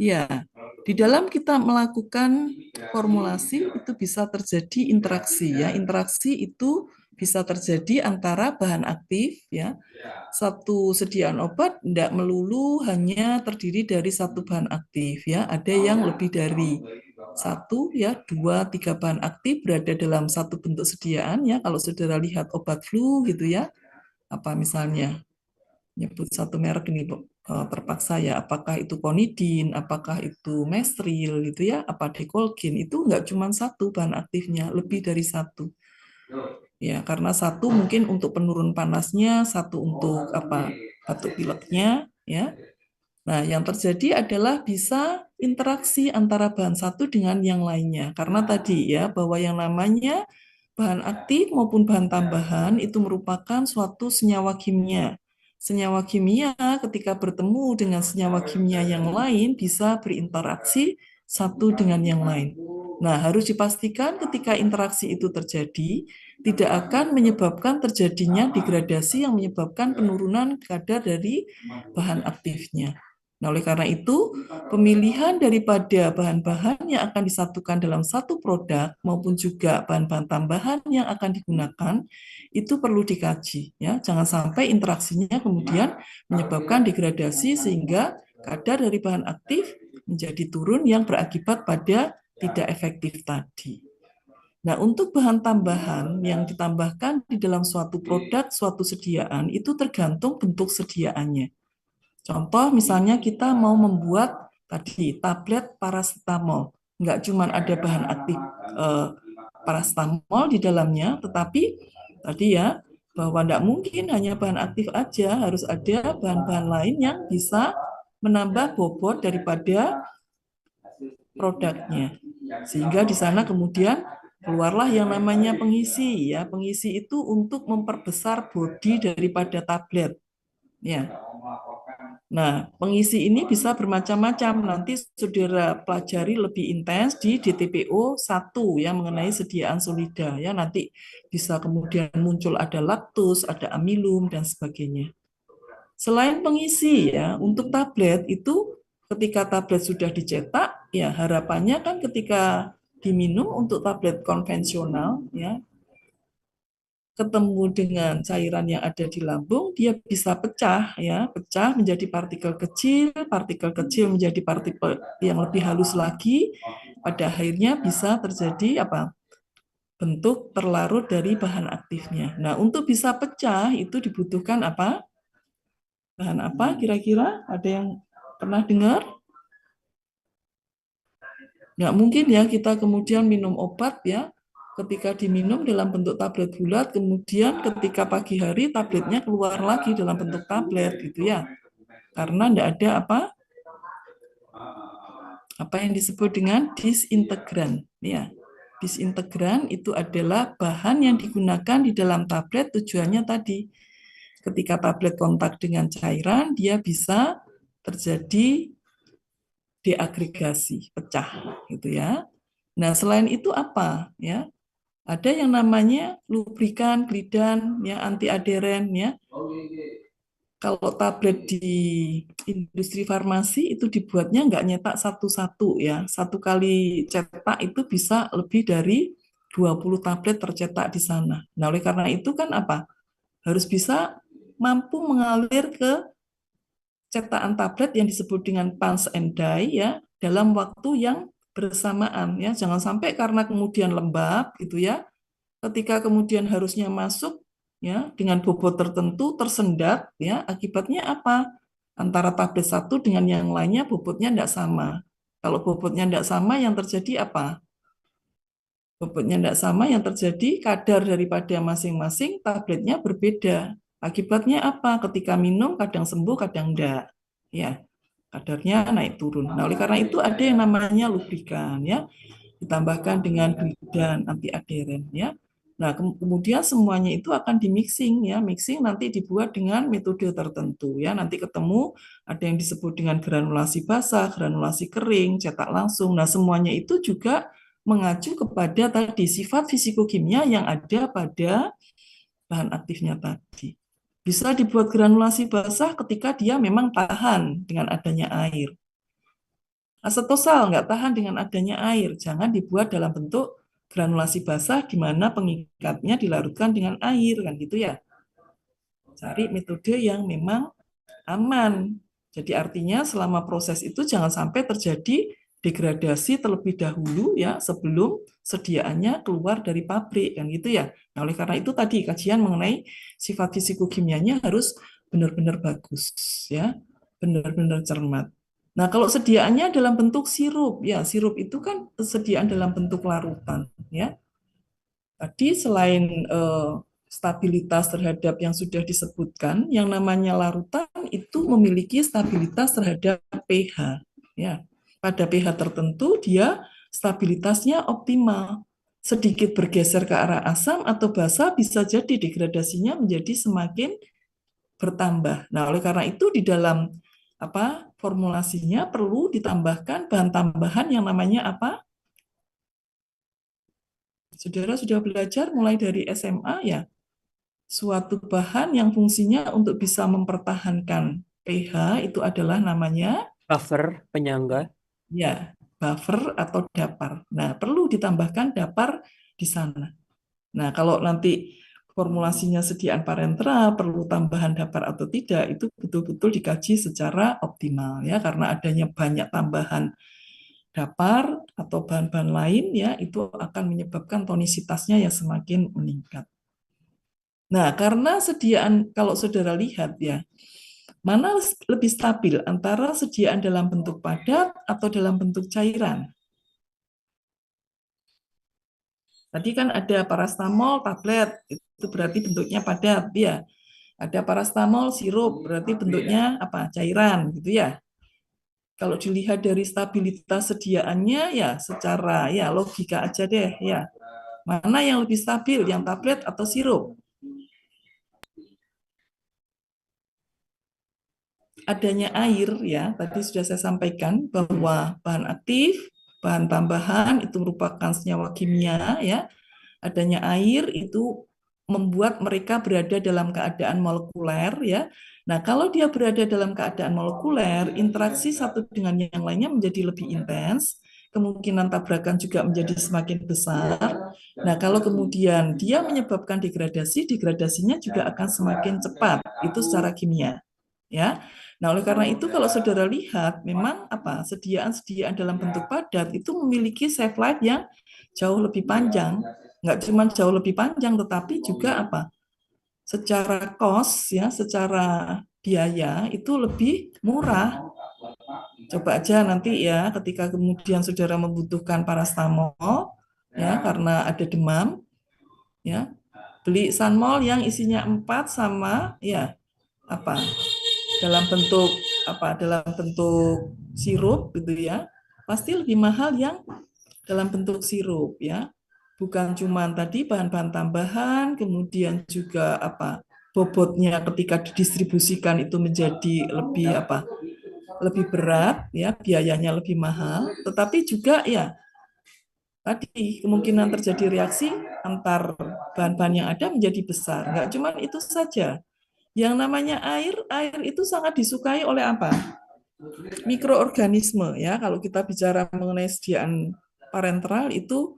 ya, di dalam kita melakukan formulasi itu bisa terjadi interaksi ya. Interaksi itu bisa terjadi antara bahan aktif ya. Satu sediaan obat tidak melulu hanya terdiri dari satu bahan aktif ya. Ada yang lebih dari satu ya, 2-3 bahan aktif berada dalam satu bentuk sediaan ya. Kalau saudara lihat obat flu gitu ya. Apa misalnya nyebut satu merek ini terpaksa ya, apakah itu konidin, apakah itu mestril gitu ya, apa dekolgin, itu enggak cuma satu bahan aktifnya, lebih dari satu. Ya, karena satu mungkin untuk penurun panasnya, satu untuk apa batuk pileknya, ya. Nah, yang terjadi adalah bisa interaksi antara bahan satu dengan yang lainnya. Karena tadi ya bahwa yang namanya bahan aktif maupun bahan tambahan itu merupakan suatu senyawa kimia. Senyawa kimia ketika bertemu dengan senyawa kimia yang lain bisa berinteraksi satu dengan yang lain. Nah, harus dipastikan ketika interaksi itu terjadi, tidak akan menyebabkan terjadinya degradasi yang menyebabkan penurunan kadar dari bahan aktifnya. Nah, oleh karena itu, pemilihan daripada bahan-bahan yang akan disatukan dalam satu produk maupun juga bahan-bahan tambahan yang akan digunakan itu perlu dikaji. Ya, jangan sampai interaksinya kemudian menyebabkan degradasi sehingga kadar dari bahan aktif menjadi turun yang berakibat pada tidak efektif tadi. Nah, untuk bahan tambahan yang ditambahkan di dalam suatu produk, suatu sediaan, itu tergantung bentuk sediaannya. Contoh, misalnya kita mau membuat tadi tablet paracetamol. Nggak cuma ada bahan aktif paracetamol di dalamnya, tetapi tadi ya, bahwa nggak mungkin hanya bahan aktif aja, harus ada bahan-bahan lain yang bisa menambah bobot daripada produknya. Sehingga di sana kemudian keluarlah yang namanya pengisi ya. Pengisi itu untuk memperbesar bodi daripada tablet. Ya. Nah, pengisi ini bisa bermacam-macam. Nanti saudara pelajari lebih intens di DTPO 1 ya mengenai sediaan solida ya. Nanti bisa kemudian muncul ada laktus, ada amilum dan sebagainya. Selain pengisi ya, untuk tablet itu ketika tablet sudah dicetak, ya harapannya kan ketika diminum untuk tablet konvensional ya, ketemu dengan cairan yang ada di lambung, dia bisa pecah ya, pecah menjadi partikel kecil menjadi partikel yang lebih halus lagi, pada akhirnya bisa terjadi apa? Bentuk terlarut dari bahan aktifnya. Nah, untuk bisa pecah itu dibutuhkan apa? Bahan apa kira-kira? Ada yang pernah dengar? Nggak mungkin ya kita kemudian minum obat ya, ketika diminum dalam bentuk tablet bulat, kemudian ketika pagi hari tabletnya keluar lagi dalam bentuk tablet gitu ya. Karena nggak ada apa yang disebut dengan disintegran ya. Disintegran itu adalah bahan yang digunakan di dalam tablet, tujuannya tadi ketika tablet kontak dengan cairan, dia bisa terjadi deagregasi, pecah gitu ya. Nah, selain itu apa ya? Ada yang namanya lubrikan, glidan, ya anti aderen ya. Kalau tablet di industri farmasi itu dibuatnya nggak nyetak satu-satu ya. Satu kali cetak itu bisa lebih dari 20 tablet tercetak di sana. Nah, oleh karena itu kan apa? Harus bisa mampu mengalir ke cetakan tablet yang disebut dengan punch and die ya dalam waktu yang bersamaan ya. Jangan sampai karena kemudian lembab gitu ya. Ketika kemudian harusnya masuk ya dengan bobot tertentu tersendat ya, akibatnya apa? Antara tablet satu dengan yang lainnya bobotnya tidak sama. Kalau bobotnya tidak sama, yang terjadi apa? Bobotnya tidak sama, yang terjadi kadar daripada masing-masing tabletnya berbeda. Akibatnya apa? Ketika minum kadang sembuh, kadang enggak. Ya, kadarnya naik turun. Nah, oleh karena itu ada yang namanya lubrikan ya, ditambahkan dengan glidan anti aderen ya. Nah, kemudian semuanya itu akan dimixing ya. Mixing nanti dibuat dengan metode tertentu ya. Nanti ketemu ada yang disebut dengan granulasi basah, granulasi kering, cetak langsung. Nah, semuanya itu juga mengacu kepada tadi sifat fisikokimia yang ada pada bahan aktifnya tadi. Bisa dibuat granulasi basah ketika dia memang tahan dengan adanya air. Asetosal nggak tahan dengan adanya air, jangan dibuat dalam bentuk granulasi basah di mana pengikatnya dilarutkan dengan air, kan gitu ya. Cari metode yang memang aman. Jadi artinya selama proses itu jangan sampai terjadi degradasi terlebih dahulu ya sebelum sediaannya keluar dari pabrik kan gitu ya. Nah, oleh karena itu tadi kajian mengenai sifat fisikokimianya harus benar-benar bagus ya, benar-benar cermat. Nah, kalau sediaannya dalam bentuk sirup ya, sirup itu kan sediaan dalam bentuk larutan ya. Tadi selain stabilitas terhadap yang sudah disebutkan, yang namanya larutan itu memiliki stabilitas terhadap pH. Ya, pada pH tertentu dia stabilitasnya optimal. Sedikit bergeser ke arah asam atau basa bisa jadi degradasinya menjadi semakin bertambah. Nah, oleh karena itu di dalam formulasinya perlu ditambahkan bahan tambahan yang namanya apa? Saudara sudah belajar mulai dari SMA ya, suatu bahan yang fungsinya untuk bisa mempertahankan pH itu adalah namanya Buffer, penyangga. ya buffer atau dapar. Nah, perlu ditambahkan dapar di sana. Nah, kalau nanti formulasinya sediaan parenteral perlu tambahan dapar atau tidak itu betul-betul dikaji secara optimal ya, karena adanya banyak tambahan dapar atau bahan-bahan lain ya, itu akan menyebabkan tonisitasnya yang semakin meningkat. Nah, karena sediaan, kalau saudara lihat ya, mana lebih stabil antara sediaan dalam bentuk padat atau dalam bentuk cairan? Tadi kan ada parastamol tablet, itu berarti bentuknya padat ya. Ada parastamol sirup, berarti bentuknya apa? Cairan gitu ya. Kalau dilihat dari stabilitas sediaannya ya secara ya logika aja deh ya. Mana yang lebih stabil, yang tablet atau sirup? Adanya air ya, tadi sudah saya sampaikan bahwa bahan aktif, bahan tambahan itu merupakan senyawa kimia ya. Adanya air itu membuat mereka berada dalam keadaan molekuler ya. Nah, kalau dia berada dalam keadaan molekuler, interaksi satu dengan yang lainnya menjadi lebih intens, kemungkinan tabrakan juga menjadi semakin besar. Nah, kalau kemudian dia menyebabkan degradasi, degradasinya juga akan semakin cepat. Itu secara kimia. Ya. Nah, oleh karena itu kalau saudara lihat memang apa? Sediaan-sediaan dalam bentuk padat itu memiliki shelf life yang jauh lebih panjang. Nggak cuma jauh lebih panjang, tetapi juga apa? Secara cost ya, secara biaya itu lebih murah. Coba aja nanti ya, ketika kemudian saudara membutuhkan parastamol ya karena ada demam, ya beli Sanmol yang isinya 4 sama ya apa dalam bentuk dalam bentuk sirup gitu ya, pasti lebih mahal yang dalam bentuk sirup ya. Bukan cuma tadi bahan-bahan tambahan, kemudian juga bobotnya ketika didistribusikan itu menjadi lebih berat ya, biayanya lebih mahal, tetapi juga ya tadi kemungkinan terjadi reaksi antar bahan-bahan yang ada menjadi besar. Enggak cuma itu saja. Yang namanya air itu sangat disukai oleh apa? Mikroorganisme ya. Kalau kita bicara mengenai sediaan parenteral itu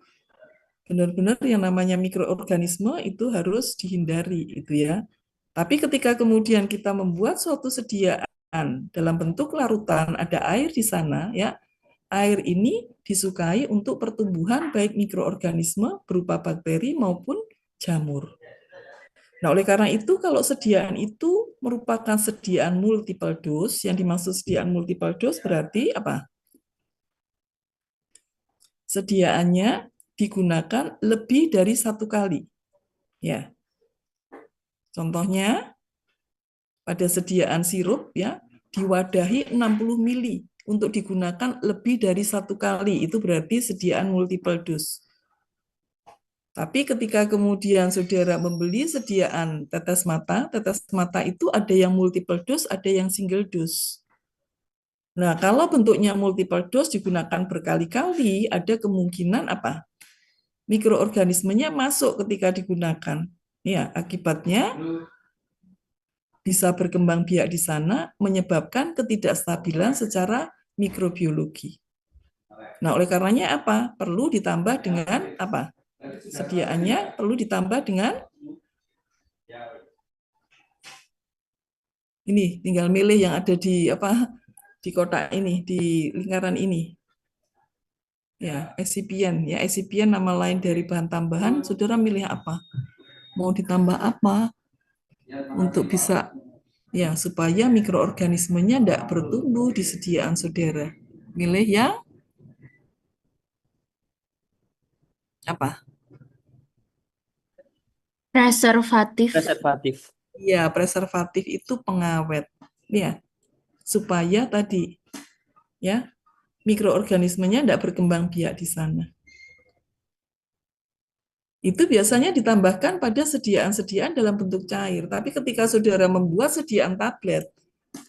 benar-benar yang namanya mikroorganisme itu harus dihindari itu ya. Tapi ketika kemudian kita membuat suatu sediaan dalam bentuk larutan, ada air di sana ya. Air ini disukai untuk pertumbuhan baik mikroorganisme berupa bakteri maupun jamur. Nah, oleh karena itu kalau sediaan itu merupakan sediaan multiple dose, yang dimaksud sediaan multiple dose berarti apa? Sediaannya digunakan lebih dari 1 kali. Ya. Contohnya pada sediaan sirup ya diwadahi 60 mili untuk digunakan lebih dari 1 kali. Itu berarti sediaan multiple dose. Tapi ketika kemudian saudara membeli sediaan tetes mata itu ada yang multiple dose, ada yang single dose. Nah, kalau bentuknya multiple dose digunakan berkali-kali, ada kemungkinan apa? Mikroorganismenya masuk ketika digunakan. Ya, akibatnya bisa berkembang biak di sana, menyebabkan ketidakstabilan secara mikrobiologi. Nah, oleh karenanya apa? Perlu ditambah dengan apa? Sediaannya perlu ditambah dengan ini, tinggal milih yang ada di kotak ini, di lingkaran ini. Ya, excipient. Ya, excipient nama lain dari bahan tambahan, saudara milih apa? Mau ditambah apa? Untuk bisa ya supaya mikroorganismenya tidak bertumbuh di sediaan saudara. Milih yang apa? Preservatif. Preservatif. Ya, preservatif itu pengawet. Ya, supaya tadi ya mikroorganismenya tidak berkembang biak di sana. Itu biasanya ditambahkan pada sediaan-sediaan dalam bentuk cair. Tapi ketika saudara membuat sediaan tablet,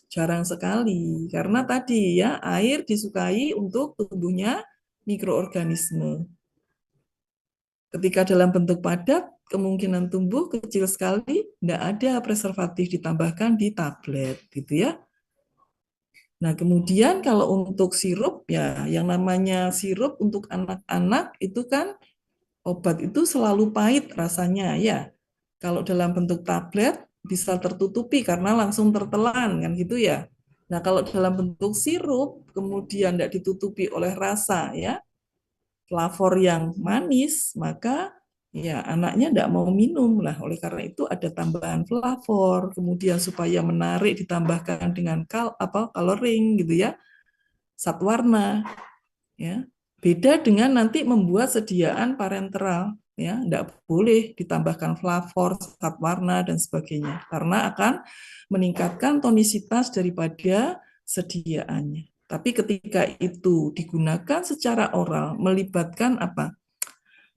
jarang sekali. Karena tadi ya, air disukai untuk tumbuhnya mikroorganisme. Ketika dalam bentuk padat, kemungkinan tumbuh kecil sekali, tidak ada preservatif ditambahkan di tablet, gitu ya. Nah, kemudian kalau untuk sirup, ya yang namanya sirup untuk anak-anak itu kan obat itu selalu pahit rasanya ya. Kalau dalam bentuk tablet bisa tertutupi karena langsung tertelan kan gitu ya. Nah, kalau dalam bentuk sirup kemudian tidak ditutupi oleh rasa ya. flavor yang manis, maka ya anaknya tidak mau minum lah. Oleh karena itu ada tambahan flavor, kemudian supaya menarik ditambahkan dengan coloring gitu ya, zat warna ya. Beda dengan nanti membuat sediaan parenteral ya, tidak boleh ditambahkan flavor, zat warna dan sebagainya karena akan meningkatkan tonisitas daripada sediaannya. Tapi ketika itu digunakan secara oral, melibatkan apa?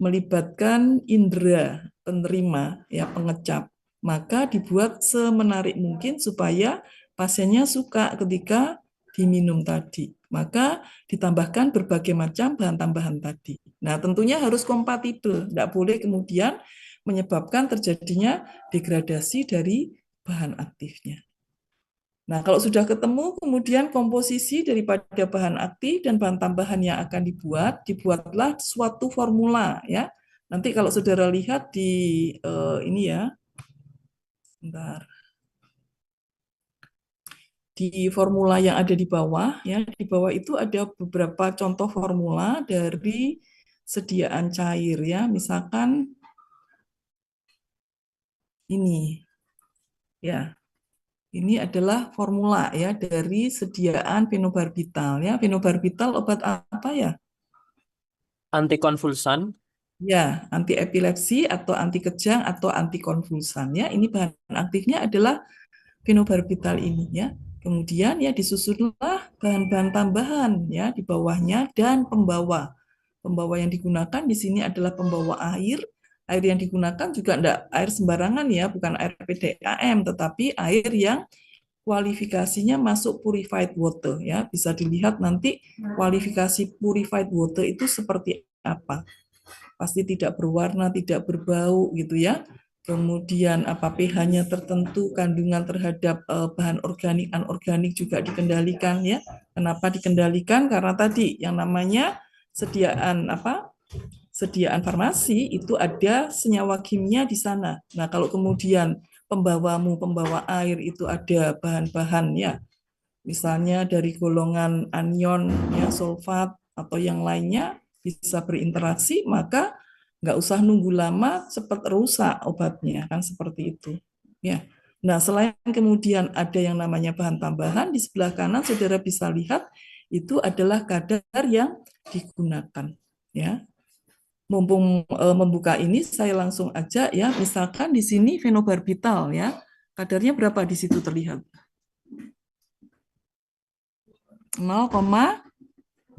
Melibatkan indera penerima ya, pengecap, maka dibuat semenarik mungkin supaya pasiennya suka ketika diminum tadi. Maka ditambahkan berbagai macam bahan tambahan tadi. Nah, tentunya harus kompatibel, tidak boleh kemudian menyebabkan terjadinya degradasi dari bahan aktifnya. Nah, kalau sudah ketemu, kemudian komposisi daripada bahan aktif dan bahan tambahan yang akan dibuatlah suatu formula ya. Nanti kalau saudara lihat di ini ya, sebentar. Di formula yang ada di bawah ya, di bawah itu ada beberapa contoh formula dari sediaan cair ya, misalkan ini ya. Ini adalah formula ya dari sediaan fenobarbital ya. Fenobarbital obat apa ya? Antikonvulsan. Ya, anti epilepsi atau anti kejang atau anti konvulsan ya. Ini bahan aktifnya adalah fenobarbital ini ya. Kemudian ya disusunlah bahan-bahan tambahan ya di bawahnya dan pembawa. Pembawa yang digunakan di sini adalah pembawa air. Air yang digunakan juga enggak air sembarangan ya, bukan air PDAM tetapi air yang kualifikasinya masuk purified water ya. Bisa dilihat nanti kualifikasi purified water itu seperti apa. Pasti tidak berwarna, tidak berbau gitu ya. Kemudian apa pH-nya tertentu, kandungan terhadap bahan organik, anorganik juga dikendalikan ya. Kenapa dikendalikan? Karena tadi yang namanya sediaan sediaan farmasi itu ada senyawa kimia di sana. Nah, kalau kemudian pembawa air itu ada bahan-bahan ya, misalnya dari golongan anion ya, sulfat atau yang lainnya bisa berinteraksi, maka nggak usah nunggu lama cepat rusak obatnya, kan seperti itu ya. Nah, selain kemudian ada yang namanya bahan tambahan, di sebelah kanan saudara bisa lihat itu adalah kadar yang digunakan ya. Mumpung membuka ini, saya langsung aja ya, misalkan di sini fenobarbital ya, kadarnya berapa di situ terlihat? 0,4%.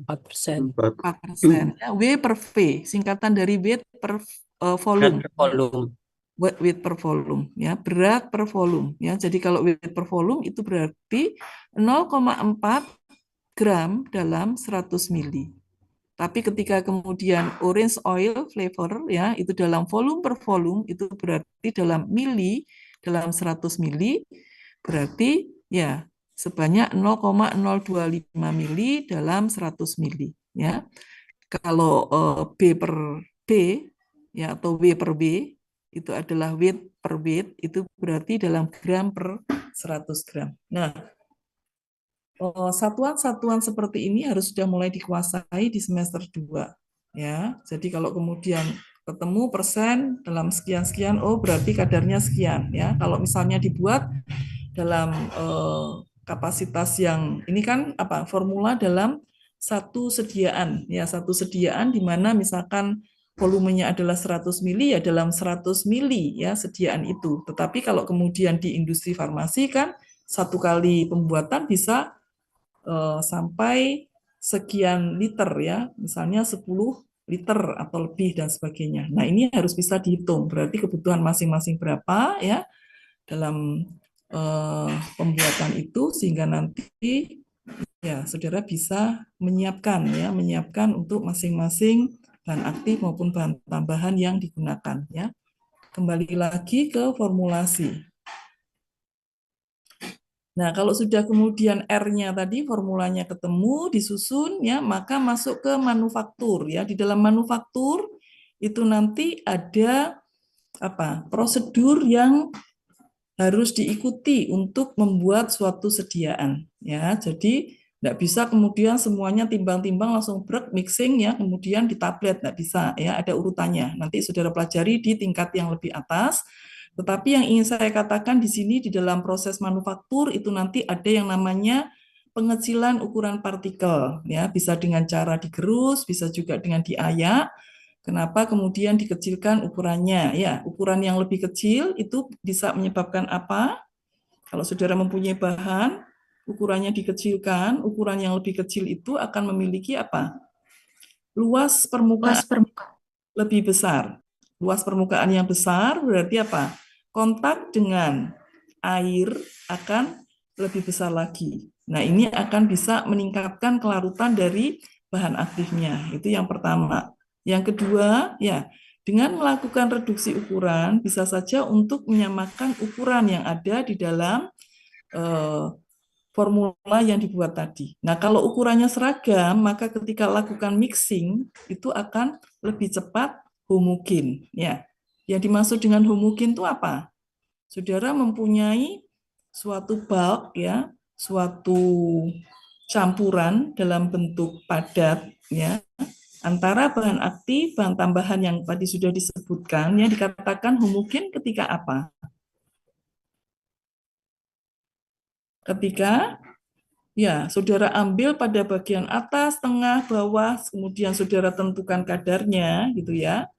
4%. Ya, W per V, singkatan dari weight per volume. Volume. Weight per volume ya, berat per volume ya. Jadi kalau weight per volume itu berarti 0,4 gram dalam 100 mili. Tapi ketika kemudian orange oil flavor ya, itu dalam volume per volume itu berarti dalam mili, dalam 100 mili berarti ya sebanyak 0,025 mili dalam 100 mili ya. Kalau B per B ya atau W per B itu adalah weight per weight, itu berarti dalam gram per 100 gram. Nah, satuan-satuan seperti ini harus sudah mulai dikuasai di semester 2 ya. Jadi kalau kemudian ketemu persen dalam sekian-sekian, oh berarti kadarnya sekian ya. Kalau misalnya dibuat dalam kapasitas yang ini kan apa formula dalam satu sediaan ya, satu sediaan di mana misalkan volumenya adalah 100 mili ya dalam 100 mili ya sediaan itu. Tetapi kalau kemudian di industri farmasi kan satu kali pembuatan bisa sampai sekian liter ya, misalnya 10 liter atau lebih dan sebagainya. Nah, ini harus bisa dihitung, berarti kebutuhan masing-masing berapa ya dalam pembuatan itu sehingga nanti ya saudara bisa menyiapkan untuk masing-masing bahan aktif maupun bahan tambahan yang digunakan ya. Kembali lagi ke formulasi. Nah, kalau sudah kemudian R-nya tadi formulanya ketemu, disusun ya, maka masuk ke manufaktur ya. Di dalam manufaktur itu nanti ada prosedur yang harus diikuti untuk membuat suatu sediaan ya. Jadi Nggak bisa kemudian semuanya timbang-timbang langsung brek mixing ya, kemudian di tablet, nggak bisa ya, ada urutannya. Nanti saudara pelajari di tingkat yang lebih atas. Tetapi yang ingin saya katakan di sini di dalam proses manufaktur itu nanti ada yang namanya pengecilan ukuran partikel ya, bisa dengan cara digerus, bisa juga dengan diayak. Kenapa kemudian dikecilkan ukurannya? Ya, ukuran yang lebih kecil itu bisa menyebabkan apa? Kalau saudara mempunyai bahan, ukurannya dikecilkan, ukuran yang lebih kecil itu akan memiliki apa? Luas permukaan lebih besar. Luas permukaan yang besar berarti apa? Kontak dengan air akan lebih besar lagi. Nah, ini akan bisa meningkatkan kelarutan dari bahan aktifnya. Itu yang pertama. Yang kedua, ya, dengan melakukan reduksi ukuran bisa saja untuk menyamakan ukuran yang ada di dalam formula yang dibuat tadi. Nah, kalau ukurannya seragam, maka ketika lakukan mixing itu akan lebih cepat homogen. Ya, yang dimaksud dengan homogen itu apa? Saudara mempunyai suatu bulk ya, suatu campuran dalam bentuk padat ya antara bahan aktif, bahan tambahan yang tadi sudah disebutkan yang dikatakan homogen ketika apa? Ketika ya, saudara ambil pada bagian atas, tengah, bawah, kemudian saudara tentukan kadarnya, gitu ya.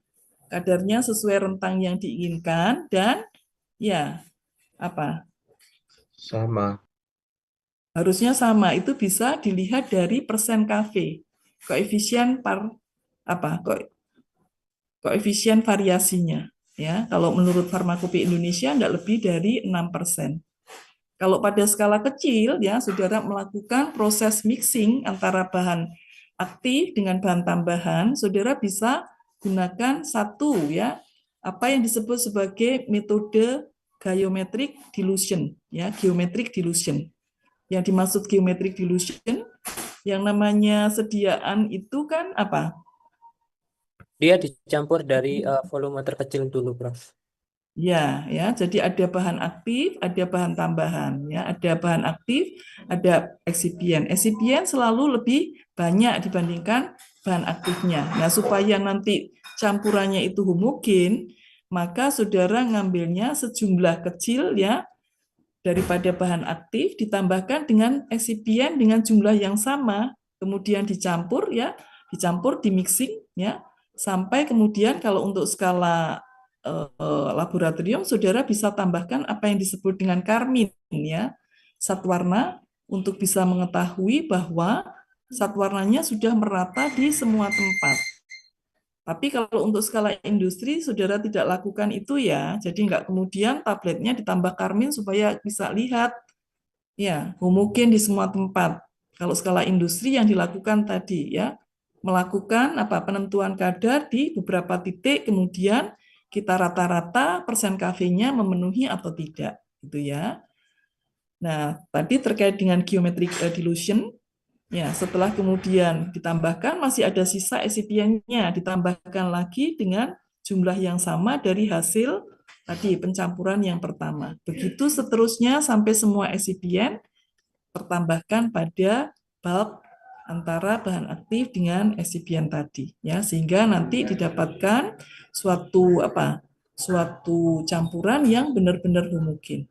Kadarnya sesuai rentang yang diinginkan dan ya apa? Sama. Harusnya sama. Itu bisa dilihat dari persen Kv, koefisien koefisien variasinya. Ya, kalau menurut Farmakope Indonesia tidak lebih dari 6%. Kalau pada skala kecil, ya, saudara melakukan proses mixing antara bahan aktif dengan bahan tambahan, saudara bisa gunakan satu, ya, apa yang disebut sebagai metode geometric dilution, ya, geometric dilution. Yang dimaksud geometric dilution, yang namanya sediaan itu kan apa? Dia dicampur dari volume terkecil dulu, Prof. Ya, ya. Jadi ada bahan aktif, ada bahan tambahan, ya. Ada bahan aktif, ada eksipien. Eksipien selalu lebih banyak dibandingkan bahan aktifnya. Nah, supaya nanti campurannya itu homogen, maka saudara ngambilnya sejumlah kecil ya daripada bahan aktif ditambahkan dengan eksipien dengan jumlah yang sama, kemudian dicampur ya, dicampur di mixing ya, sampai kemudian kalau untuk skala laboratorium, saudara bisa tambahkan apa yang disebut dengan karmin, ya, zat warna untuk bisa mengetahui bahwa zat warnanya sudah merata di semua tempat. Tapi kalau untuk skala industri, saudara tidak lakukan itu ya, jadi nggak kemudian tabletnya ditambah karmin supaya bisa lihat, ya, homogen di semua tempat. Kalau skala industri yang dilakukan tadi, ya, melakukan penentuan kadar di beberapa titik, kemudian kita rata-rata persen Kv-nya memenuhi atau tidak, gitu ya. Nah, tadi terkait dengan geometric dilution, ya, setelah kemudian ditambahkan masih ada sisa eksipiennya, ditambahkan lagi dengan jumlah yang sama dari hasil tadi pencampuran yang pertama. Begitu seterusnya sampai semua eksipien tertambahkan pada bulk antara bahan aktif dengan eksipien tadi, ya, sehingga nanti didapatkan suatu campuran yang benar-benar homogen.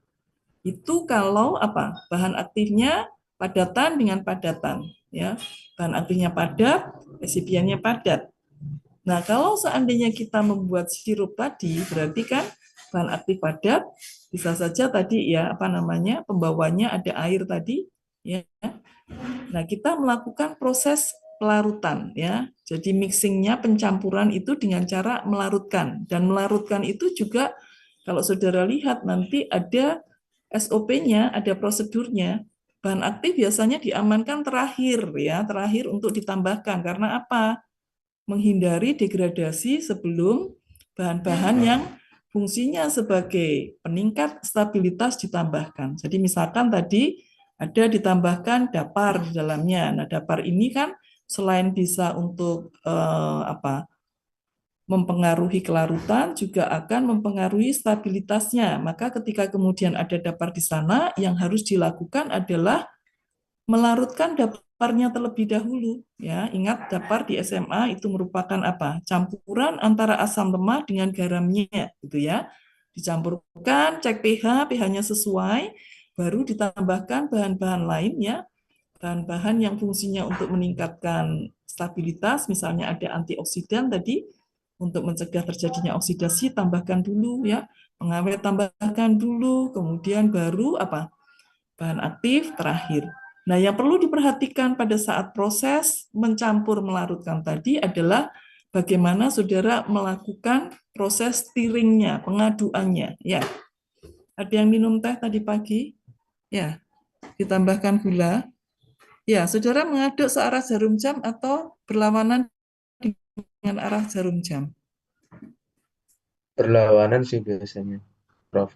Itu kalau bahan aktifnya padatan dengan padatan, ya, bahan aktifnya padat, eksipiennya padat. Nah, kalau seandainya kita membuat sirup tadi, berarti kan bahan aktif padat, bisa saja tadi ya pembawanya ada air tadi, ya. Nah, kita melakukan proses pelarutan ya. Jadi mixingnya, pencampuran itu dengan cara melarutkan, dan melarutkan itu juga kalau saudara lihat nanti ada SOP-nya, ada prosedurnya. Bahan aktif biasanya diamankan terakhir ya, terakhir untuk ditambahkan karena apa? Menghindari degradasi sebelum bahan-bahan yang fungsinya sebagai peningkat stabilitas ditambahkan. Jadi misalkan tadi ada ditambahkan dapar di dalamnya. Nah, dapar ini kan selain bisa untuk mempengaruhi kelarutan, juga akan mempengaruhi stabilitasnya. Maka ketika kemudian ada dapar di sana, yang harus dilakukan adalah melarutkan daparnya terlebih dahulu. Ya, ingat dapar di SMA itu merupakan apa? Campuran antara asam lemah dengan garamnya, gitu ya. Dicampurkan, cek pH-nya sesuai, baru ditambahkan bahan-bahan lainnya, bahan-bahan yang fungsinya untuk meningkatkan stabilitas, misalnya ada antioksidan tadi, untuk mencegah terjadinya oksidasi, tambahkan dulu ya, pengawet tambahkan dulu, kemudian baru apa? Bahan aktif terakhir. Nah, yang perlu diperhatikan pada saat proses mencampur melarutkan tadi adalah bagaimana saudara melakukan proses stirringnya, pengaduannya. Ya, ada yang minum teh tadi pagi? Ya, ditambahkan gula. Ya, saudara mengaduk searah jarum jam atau berlawanan dengan arah jarum jam? Berlawanan sih biasanya, Prof.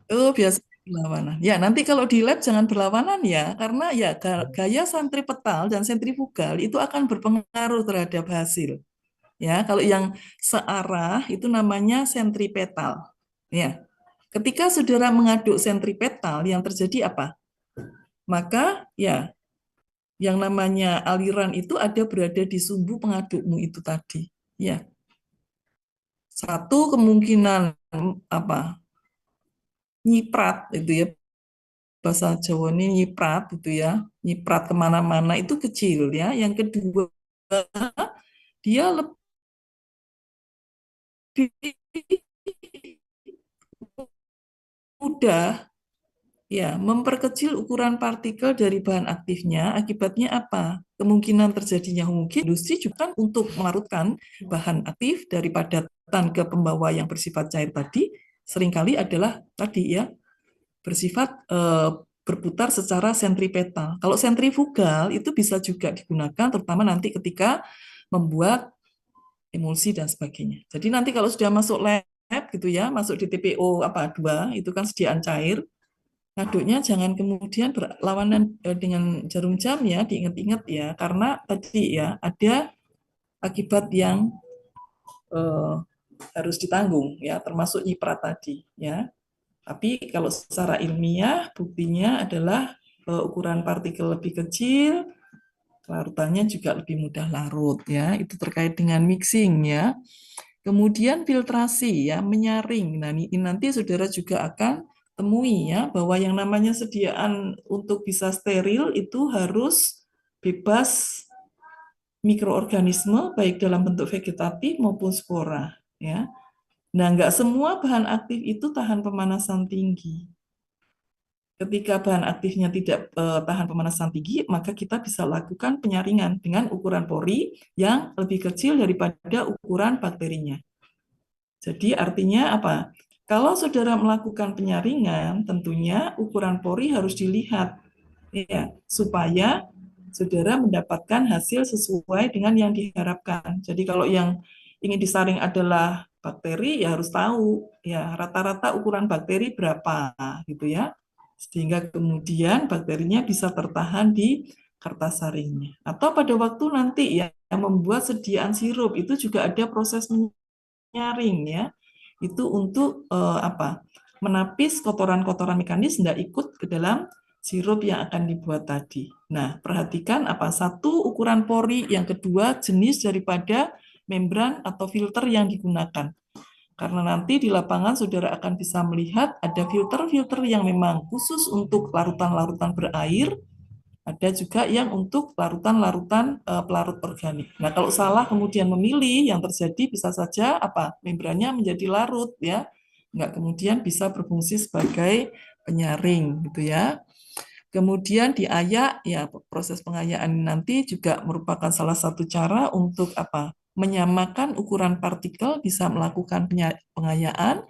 Oh, biasa berlawanan. Ya, nanti kalau di lab jangan berlawanan ya, karena ya gaya sentripetal dan sentrifugal itu akan berpengaruh terhadap hasil. Ya, kalau yang searah itu namanya sentripetal. Ya. Ketika saudara mengaduk sentripetal, yang terjadi apa? Maka ya yang namanya aliran itu ada berada di sumbu pengadukmu itu tadi. Ya. Satu kemungkinan apa? Nyiprat itu ya, bahasa Jawa ini nyiprat itu ya, nyiprat kemana-mana itu kecil ya. Yang kedua, dia lebih mudah ya memperkecil ukuran partikel dari bahan aktifnya. Akibatnya apa? Kemungkinan terjadinya mungkin industri juga kan untuk melarutkan bahan aktif dari padatan ke pembawa yang bersifat cair tadi seringkali adalah tadi ya bersifat berputar secara sentripetal. Kalau sentrifugal itu bisa juga digunakan terutama nanti ketika membuat emulsi dan sebagainya. Jadi nanti kalau sudah masuk lab gitu ya, masuk di TPO apa 2 itu kan sediaan cair. Ngaduknya jangan kemudian berlawanan dengan jarum jam ya, diingat-ingat ya, karena tadi ya ada akibat yang harus ditanggung ya, termasuk nyiprat tadi ya. Tapi kalau secara ilmiah buktinya adalah ukuran partikel lebih kecil, larutannya juga lebih mudah larut ya. Itu terkait dengan mixing ya. Kemudian filtrasi ya, menyaring. Nah, ini nanti saudara juga akan temui ya bahwa yang namanya sediaan untuk bisa steril itu harus bebas mikroorganisme baik dalam bentuk vegetatif maupun spora ya. Nah, nggak semua bahan aktif itu tahan pemanasan tinggi. Ketika bahan aktifnya tidak tahan pemanasan tinggi, maka kita bisa lakukan penyaringan dengan ukuran pori yang lebih kecil daripada ukuran bakterinya. Jadi artinya apa? Kalau saudara melakukan penyaringan, tentunya ukuran pori harus dilihat ya, supaya saudara mendapatkan hasil sesuai dengan yang diharapkan. Jadi kalau yang ingin disaring adalah bakteri, ya harus tahu ya rata-rata ukuran bakteri berapa gitu ya. Sehingga kemudian bakterinya bisa tertahan di kertas saringnya. Atau pada waktu nanti ya membuat sediaan sirup itu juga ada proses menyaring ya. Itu untuk apa? Menapis kotoran-kotoran mekanis tidak ikut ke dalam sirup yang akan dibuat tadi. Nah, perhatikan apa? Satu, ukuran pori, yang kedua, jenis daripada membran atau filter yang digunakan. Karena nanti di lapangan saudara akan bisa melihat ada filter-filter yang memang khusus untuk larutan-larutan berair, ada juga yang untuk larutan-larutan pelarut organik. Nah, kalau salah kemudian memilih, yang terjadi bisa saja apa? Membrannya menjadi larut ya. Enggak kemudian bisa berfungsi sebagai penyaring gitu ya. Kemudian diayak, ya proses pengayaan nanti juga merupakan salah satu cara untuk apa? Menyamakan ukuran partikel, bisa melakukan pengayaan,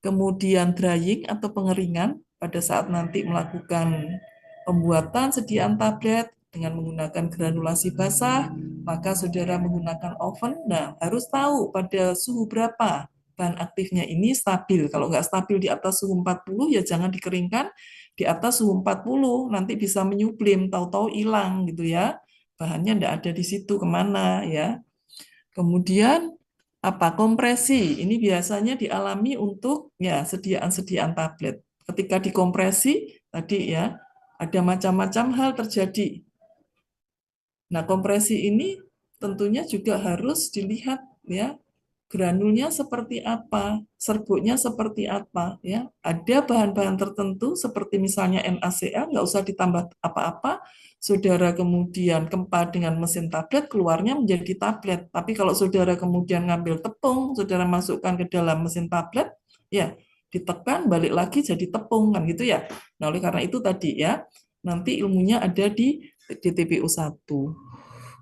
kemudian drying atau pengeringan pada saat nanti melakukan pembuatan sediaan tablet dengan menggunakan granulasi basah, maka saudara menggunakan oven, nah harus tahu pada suhu berapa bahan aktifnya ini stabil. Kalau nggak stabil di atas suhu 40, ya jangan dikeringkan di atas suhu 40, nanti bisa menyublim, tahu-tahu hilang gitu ya. Bahannya nggak ada di situ, kemana ya. Kemudian apa kompresi ini biasanya dialami untuk ya sediaan-sediaan tablet. Ketika dikompresi tadi ya Ada macam-macam hal terjadi. Nah, kompresi ini tentunya juga harus dilihat ya, granulnya seperti apa, serbuknya seperti apa ya. Ada bahan-bahan tertentu seperti misalnya NaCl nggak usah ditambah apa-apa, saudara kemudian kempa dengan mesin tablet keluarnya menjadi tablet. Tapi kalau saudara kemudian ngambil tepung, saudara masukkan ke dalam mesin tablet, ya ditekan balik lagi jadi tepung kan gitu ya. Nah, oleh karena itu tadi ya, nanti ilmunya ada di TPU 1.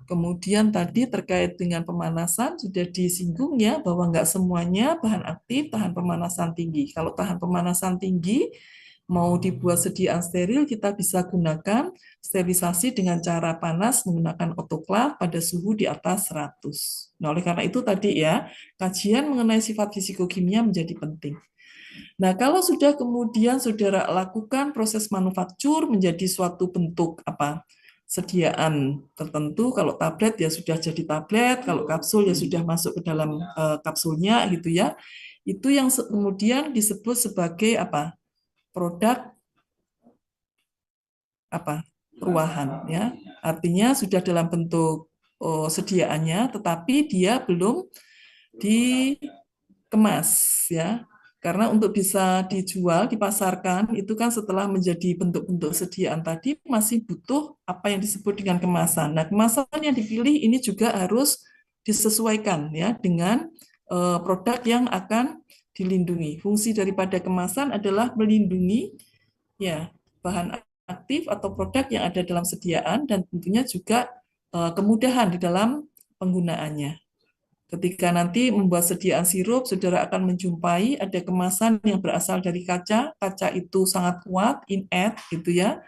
Kemudian tadi terkait dengan pemanasan sudah disinggung ya bahwa nggak semuanya bahan aktif tahan pemanasan tinggi. Kalau tahan pemanasan tinggi mau dibuat sediaan steril kita bisa gunakan sterilisasi dengan cara panas menggunakan autoclave pada suhu di atas 100. Nah, oleh karena itu tadi ya kajian mengenai sifat fisikokimia menjadi penting. Nah, kalau sudah kemudian saudara lakukan proses manufaktur menjadi suatu bentuk sediaan tertentu, kalau tablet ya sudah jadi tablet, kalau kapsul ya sudah masuk ke dalam kapsulnya gitu ya. Itu yang kemudian disebut sebagai produk ruahan ya. Artinya sudah dalam bentuk sediaannya tetapi dia belum dikemas ya. Karena untuk bisa dijual, dipasarkan, itu kan setelah menjadi bentuk-bentuk sediaan tadi, masih butuh apa yang disebut dengan kemasan. Nah, kemasan yang dipilih ini juga harus disesuaikan ya dengan produk yang akan dilindungi. Fungsi daripada kemasan adalah melindungi ya bahan aktif atau produk yang ada dalam sediaan dan tentunya juga kemudahan di dalam penggunaannya. Ketika nanti membuat sediaan sirup, saudara akan menjumpai ada kemasan yang berasal dari kaca. Kaca itu sangat kuat, inert, gitu ya.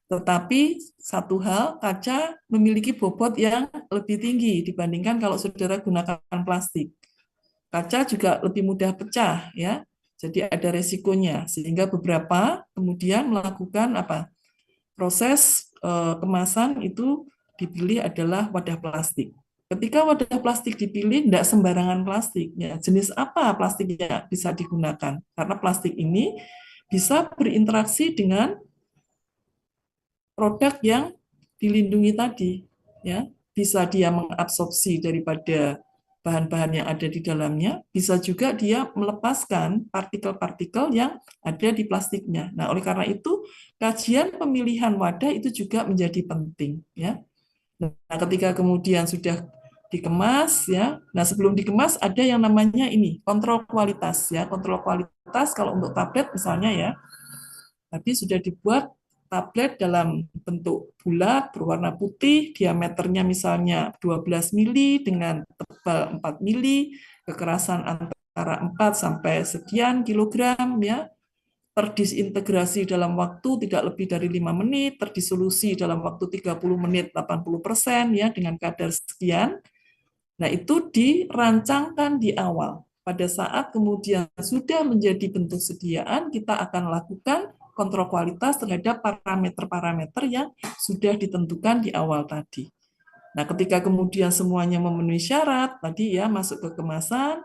Tetapi satu hal, kaca memiliki bobot yang lebih tinggi dibandingkan kalau saudara gunakan plastik. Kaca juga lebih mudah pecah, ya. Jadi ada resikonya. Sehingga beberapa kemudian melakukan proses kemasan itu dipilih adalah wadah plastik. Ketika wadah plastik dipilih, tidak sembarangan plastiknya. Jenis apa plastiknya bisa digunakan? Karena plastik ini bisa berinteraksi dengan produk yang dilindungi tadi. Ya, bisa dia mengabsorpsi daripada bahan-bahan yang ada di dalamnya, bisa juga dia melepaskan partikel-partikel yang ada di plastiknya. Nah, oleh karena itu, kajian pemilihan wadah itu juga menjadi penting. Ya. Nah, ketika kemudian sudah dikemas ya. Nah, sebelum dikemas ada yang namanya ini, kontrol kualitas ya. Kontrol kualitas kalau untuk tablet misalnya ya. Tadi sudah dibuat tablet dalam bentuk bulat berwarna putih, diameternya misalnya 12 mili dengan tebal 4 mili, kekerasan antara 4 sampai sekian kilogram ya. Terdisintegrasi dalam waktu tidak lebih dari 5 menit, terdisolusi dalam waktu 30 menit 80% ya dengan kadar sekian. Nah, itu dirancangkan di awal. Pada saat kemudian sudah menjadi bentuk sediaan, kita akan lakukan kontrol kualitas terhadap parameter-parameter yang sudah ditentukan di awal tadi. Nah, ketika kemudian semuanya memenuhi syarat, tadi ya masuk ke kemasan.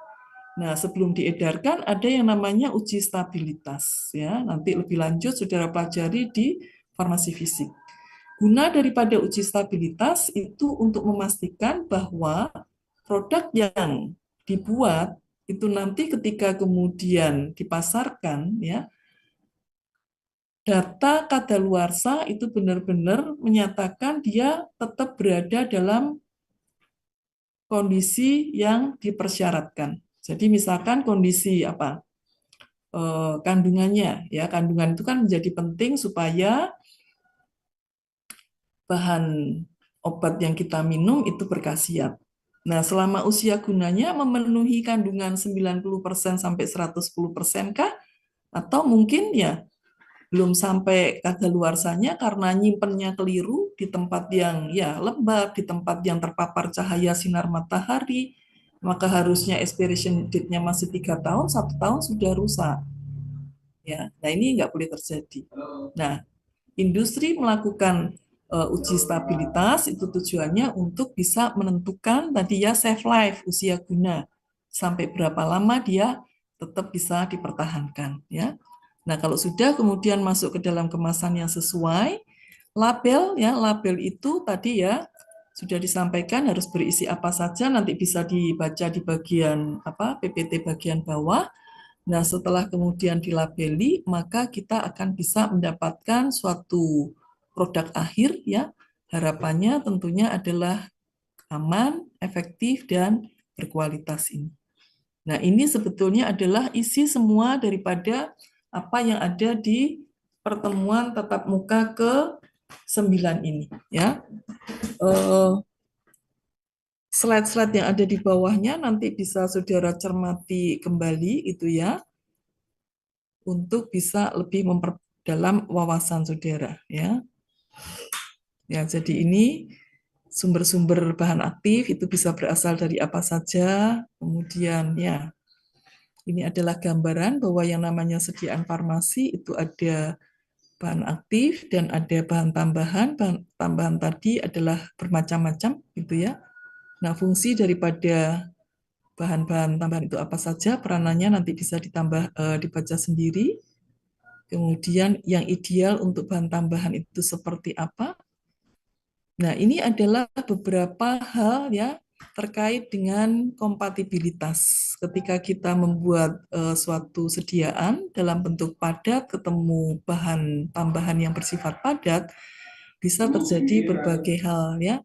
Nah, sebelum diedarkan ada yang namanya uji stabilitas ya. Nanti lebih lanjut saudara pelajari di farmasi fisik. Guna daripada uji stabilitas itu untuk memastikan bahwa produk yang dibuat itu nanti ketika kemudian dipasarkan ya, data kadaluarsa itu benar-benar menyatakan dia tetap berada dalam kondisi yang dipersyaratkan. Jadi misalkan kondisi kandungannya ya, kandungan itu kan menjadi penting supaya bahan obat yang kita minum itu berkhasiat. Nah, selama usia gunanya memenuhi kandungan 90% sampai 110% kah? Atau mungkin ya belum sampai kadaluarsanya karena nyimpennya keliru di tempat yang ya lembab, di tempat yang terpapar cahaya sinar matahari, maka harusnya expiration date-nya masih 3 tahun, 1 tahun sudah rusak. Ya, nah ini nggak boleh terjadi. Nah, industri melakukan uji stabilitas itu tujuannya untuk bisa menentukan tadi ya safe life, usia guna, sampai berapa lama dia tetap bisa dipertahankan. Ya. Nah, kalau sudah kemudian masuk ke dalam kemasan yang sesuai, label ya, label itu tadi ya sudah disampaikan harus berisi apa saja, nanti bisa dibaca di bagian PPT bagian bawah. Nah, setelah kemudian dilabeli, maka kita akan bisa mendapatkan suatu produk akhir ya. Harapannya tentunya adalah aman, efektif, dan berkualitas ini. Nah, ini sebetulnya adalah isi semua daripada apa yang ada di pertemuan tatap muka ke-9 ini ya. Slide-slide yang ada di bawahnya nanti bisa saudara cermati kembali itu ya, untuk bisa lebih memperdalam wawasan saudara ya. Ya, jadi ini sumber-sumber bahan aktif itu bisa berasal dari apa saja. Kemudian ya, ini adalah gambaran bahwa yang namanya sediaan farmasi itu ada bahan aktif dan ada bahan tambahan. Bahan tambahan tadi adalah bermacam-macam gitu ya. Nah, fungsi daripada bahan-bahan tambahan itu apa saja, peranannya nanti bisa dibaca sendiri. Kemudian yang ideal untuk bahan tambahan itu seperti apa. Nah, ini adalah beberapa hal ya terkait dengan kompatibilitas. Ketika kita membuat suatu sediaan dalam bentuk padat, ketemu bahan tambahan yang bersifat padat, bisa terjadi berbagai hal ya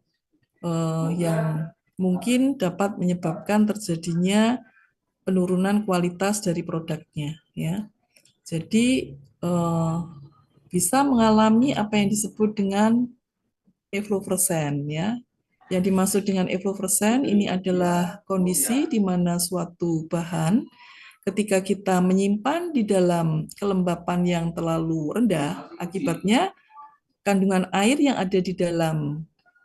yang mungkin dapat menyebabkan terjadinya penurunan kualitas dari produknya ya. Jadi bisa mengalami apa yang disebut dengan efloversen ya. Yang dimaksud dengan efloversen ini adalah kondisi di mana suatu bahan ketika kita menyimpan di dalam kelembapan yang terlalu rendah, akibatnya kandungan air yang ada di dalam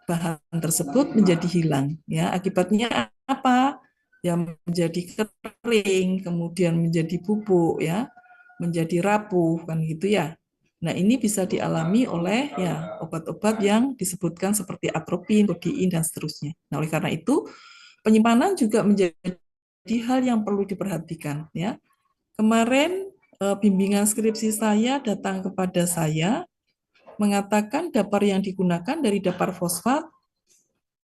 bahan tersebut menjadi hilang ya. Akibatnya apa? Yang menjadi kering, kemudian menjadi bubuk ya, menjadi rapuh kan gitu ya. Nah, ini bisa dialami oleh ya obat-obat yang disebutkan seperti atropin, kodein dan seterusnya. Nah, oleh karena itu penyimpanan juga menjadi hal yang perlu diperhatikan ya. Kemarin bimbingan skripsi saya datang kepada saya mengatakan dapar yang digunakan dari dapar fosfat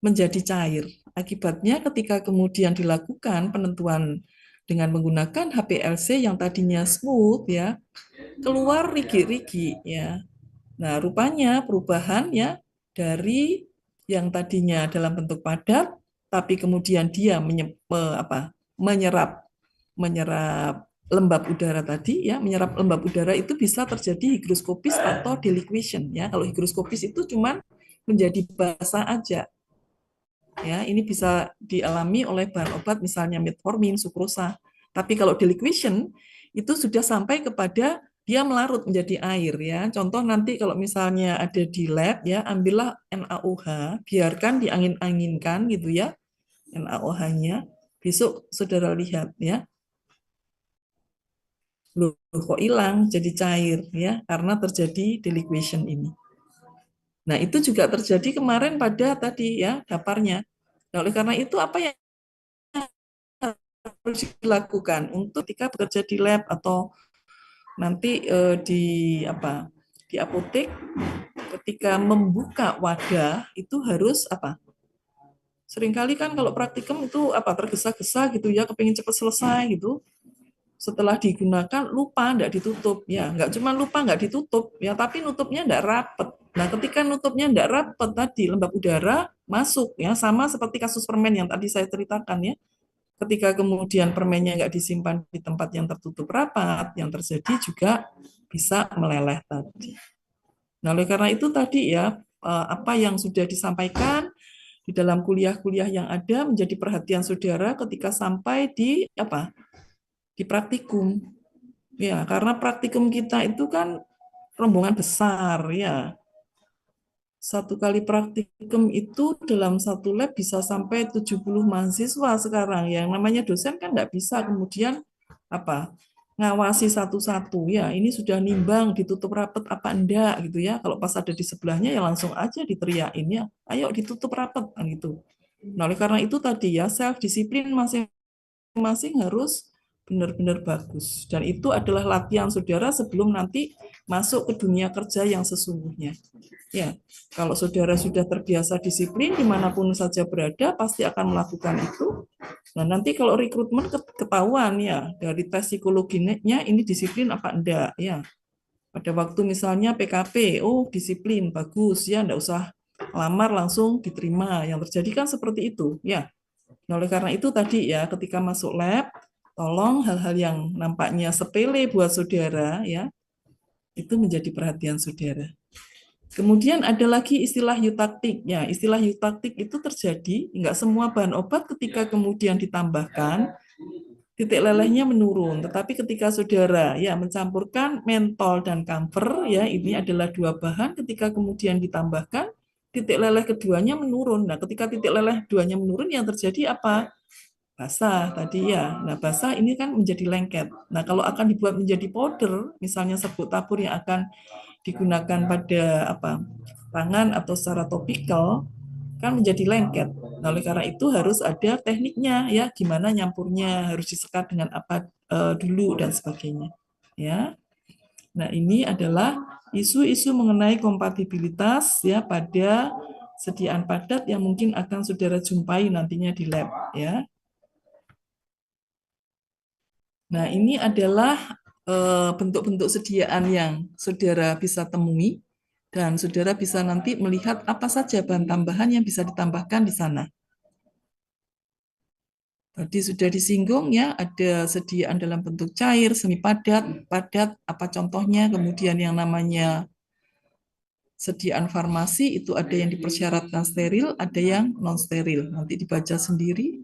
menjadi cair. Akibatnya ketika kemudian dilakukan penentuan dengan menggunakan HPLC yang tadinya smooth ya, keluar rigi-rigi ya. Nah, rupanya perubahan ya dari yang tadinya dalam bentuk padat tapi kemudian dia menyerap lembab udara tadi ya, menyerap lembab udara itu bisa terjadi higroskopis atau deliquescence ya. Kalau higroskopis itu cuman menjadi basah aja. Ya, ini bisa dialami oleh bahan obat misalnya metformin, sukrosa. Tapi kalau deliquescence itu sudah sampai kepada dia melarut menjadi air ya. Contoh nanti kalau misalnya ada di lab ya, ambillah NaOH, biarkan diangin-anginkan gitu ya. NaOH-nya. Besok saudara lihat ya. Loh, kok hilang jadi cair ya karena terjadi deliquescence ini. Nah, itu juga terjadi kemarin pada tadi ya daparnya. Nah, oleh karena itu apa yang harus dilakukan untuk ketika bekerja di lab atau nanti di apotek ketika membuka wadah itu harus apa? Seringkali kan kalau praktikum itu tergesa-gesa gitu ya, kepingin cepat selesai gitu. Setelah digunakan lupa nggak ditutup ya, nggak cuma lupa nggak ditutup ya, tapi nutupnya nggak rapet. Nah, ketika nutupnya nggak rapet tadi lembab udara masuk ya, sama seperti kasus permen yang tadi saya ceritakan ya. Ketika kemudian permennya nggak disimpan di tempat yang tertutup rapat, yang terjadi juga bisa meleleh tadi. Nah, oleh karena itu tadi ya apa yang sudah disampaikan di dalam kuliah-kuliah yang ada menjadi perhatian saudara ketika sampai di di praktikum. Ya, karena praktikum kita itu kan rombongan besar ya. Satu kali praktikum itu dalam satu lab bisa sampai 70 mahasiswa sekarang. Yang namanya dosen kan nggak bisa kemudian ngawasi satu-satu ya. Ini sudah nimbang ditutup rapat apa enggak gitu ya. Kalau pas ada di sebelahnya ya langsung aja diteriakin ya. Ayo ditutup rapat kan gitu. Nah, oleh karena itu tadi ya self disiplin masing-masing harus benar-benar bagus. Dan itu adalah latihan saudara sebelum nanti masuk ke dunia kerja yang sesungguhnya. Ya, kalau saudara sudah terbiasa disiplin dimanapun saja berada pasti akan melakukan itu. Nah, nanti kalau rekrutmen ketahuan ya dari tes psikologinya ini disiplin apa enggak ya. Pada waktu misalnya PKP, oh disiplin bagus ya, enggak usah lamar langsung diterima. Yang terjadi kan seperti itu ya. Nah, oleh karena itu tadi ya ketika masuk lab, tolong hal-hal yang nampaknya sepele buat saudara ya itu menjadi perhatian saudara. Kemudian ada lagi istilah eutaktik. Ya, istilah eutaktik itu terjadi, enggak semua bahan obat ketika kemudian ditambahkan, titik lelehnya menurun. Tetapi ketika saudara ya mencampurkan mentol dan kamfer, ya ini adalah dua bahan, ketika kemudian ditambahkan, titik leleh keduanya menurun. Nah, ketika titik leleh keduanya menurun, yang terjadi apa? Basah tadi ya. Nah, basah ini kan menjadi lengket. Nah, kalau akan dibuat menjadi powder, misalnya serbuk tabur yang akan digunakan pada tangan atau secara topikal, kan menjadi lengket. Nah, oleh karena itu harus ada tekniknya ya, gimana nyampurnya, harus disekat dengan apa dulu dan sebagainya. Ya. Nah, ini adalah isu-isu mengenai kompatibilitas ya pada sediaan padat yang mungkin akan saudara jumpai nantinya di lab ya. Nah, ini adalah bentuk-bentuk sediaan yang saudara bisa temui dan saudara bisa nanti melihat apa saja bahan tambahan yang bisa ditambahkan di sana. Tadi sudah disinggung ya, ada sediaan dalam bentuk cair, semi padat, padat, apa contohnya, kemudian yang namanya sediaan farmasi itu ada yang dipersyaratkan steril, ada yang non steril. Nanti dibaca sendiri.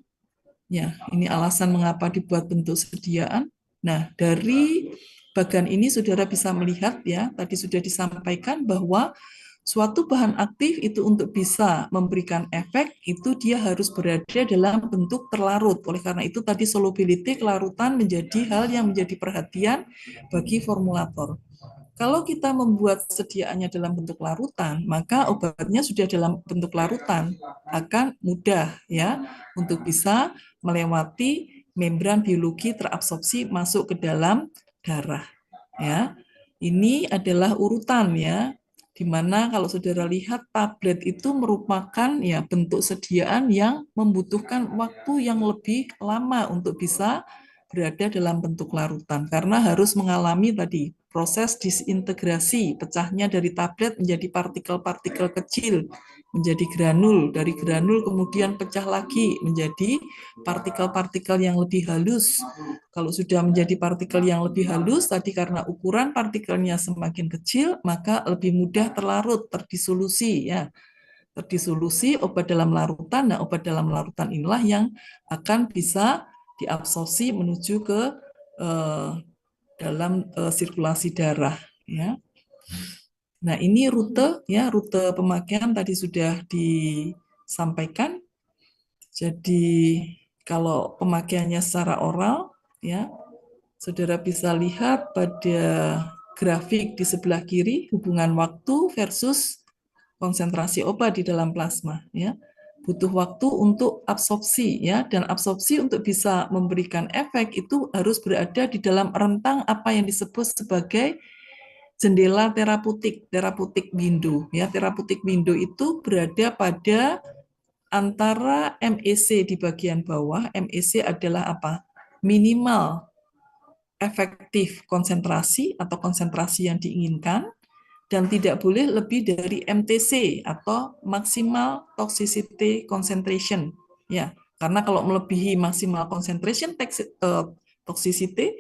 Ya, ini alasan mengapa dibuat bentuk sediaan. Nah, dari bagian ini saudara bisa melihat ya, tadi sudah disampaikan bahwa suatu bahan aktif itu untuk bisa memberikan efek, itu dia harus berada dalam bentuk terlarut. Oleh karena itu tadi solubility, kelarutan menjadi hal yang menjadi perhatian bagi formulator. Kalau kita membuat sediaannya dalam bentuk larutan, maka obatnya sudah dalam bentuk larutan, akan mudah ya untuk bisa melewati membran biologi terabsorpsi masuk ke dalam darah. Ya, ini adalah urutan ya, di mana kalau saudara lihat tablet itu merupakan ya bentuk sediaan yang membutuhkan waktu yang lebih lama untuk bisa berada dalam bentuk larutan karena harus mengalami tadi proses disintegrasi, pecahnya dari tablet menjadi partikel-partikel kecil, menjadi granul, dari granul kemudian pecah lagi menjadi partikel-partikel yang lebih halus. Kalau sudah menjadi partikel yang lebih halus, tadi karena ukuran partikelnya semakin kecil, maka lebih mudah terlarut, terdisolusi ya. Terdisolusi obat dalam larutan, nah obat dalam larutan inilah yang akan bisa diabsorpsi menuju ke dalam sirkulasi darah ya. Nah, ini rute ya, rute pemakaian tadi sudah disampaikan. Jadi kalau pemakaiannya secara oral ya, saudara bisa lihat pada grafik di sebelah kiri hubungan waktu versus konsentrasi obat di dalam plasma ya. Butuh waktu untuk absorpsi ya, dan absorpsi untuk bisa memberikan efek itu harus berada di dalam rentang apa yang disebut sebagai jendela terapeutik window ya. Terapeutik window itu berada pada antara MEC di bagian bawah. MEC adalah apa? Minimal efektif konsentrasi atau konsentrasi yang diinginkan, dan tidak boleh lebih dari MTC atau maximal toxicity concentration ya, karena kalau melebihi maximal concentration toxicity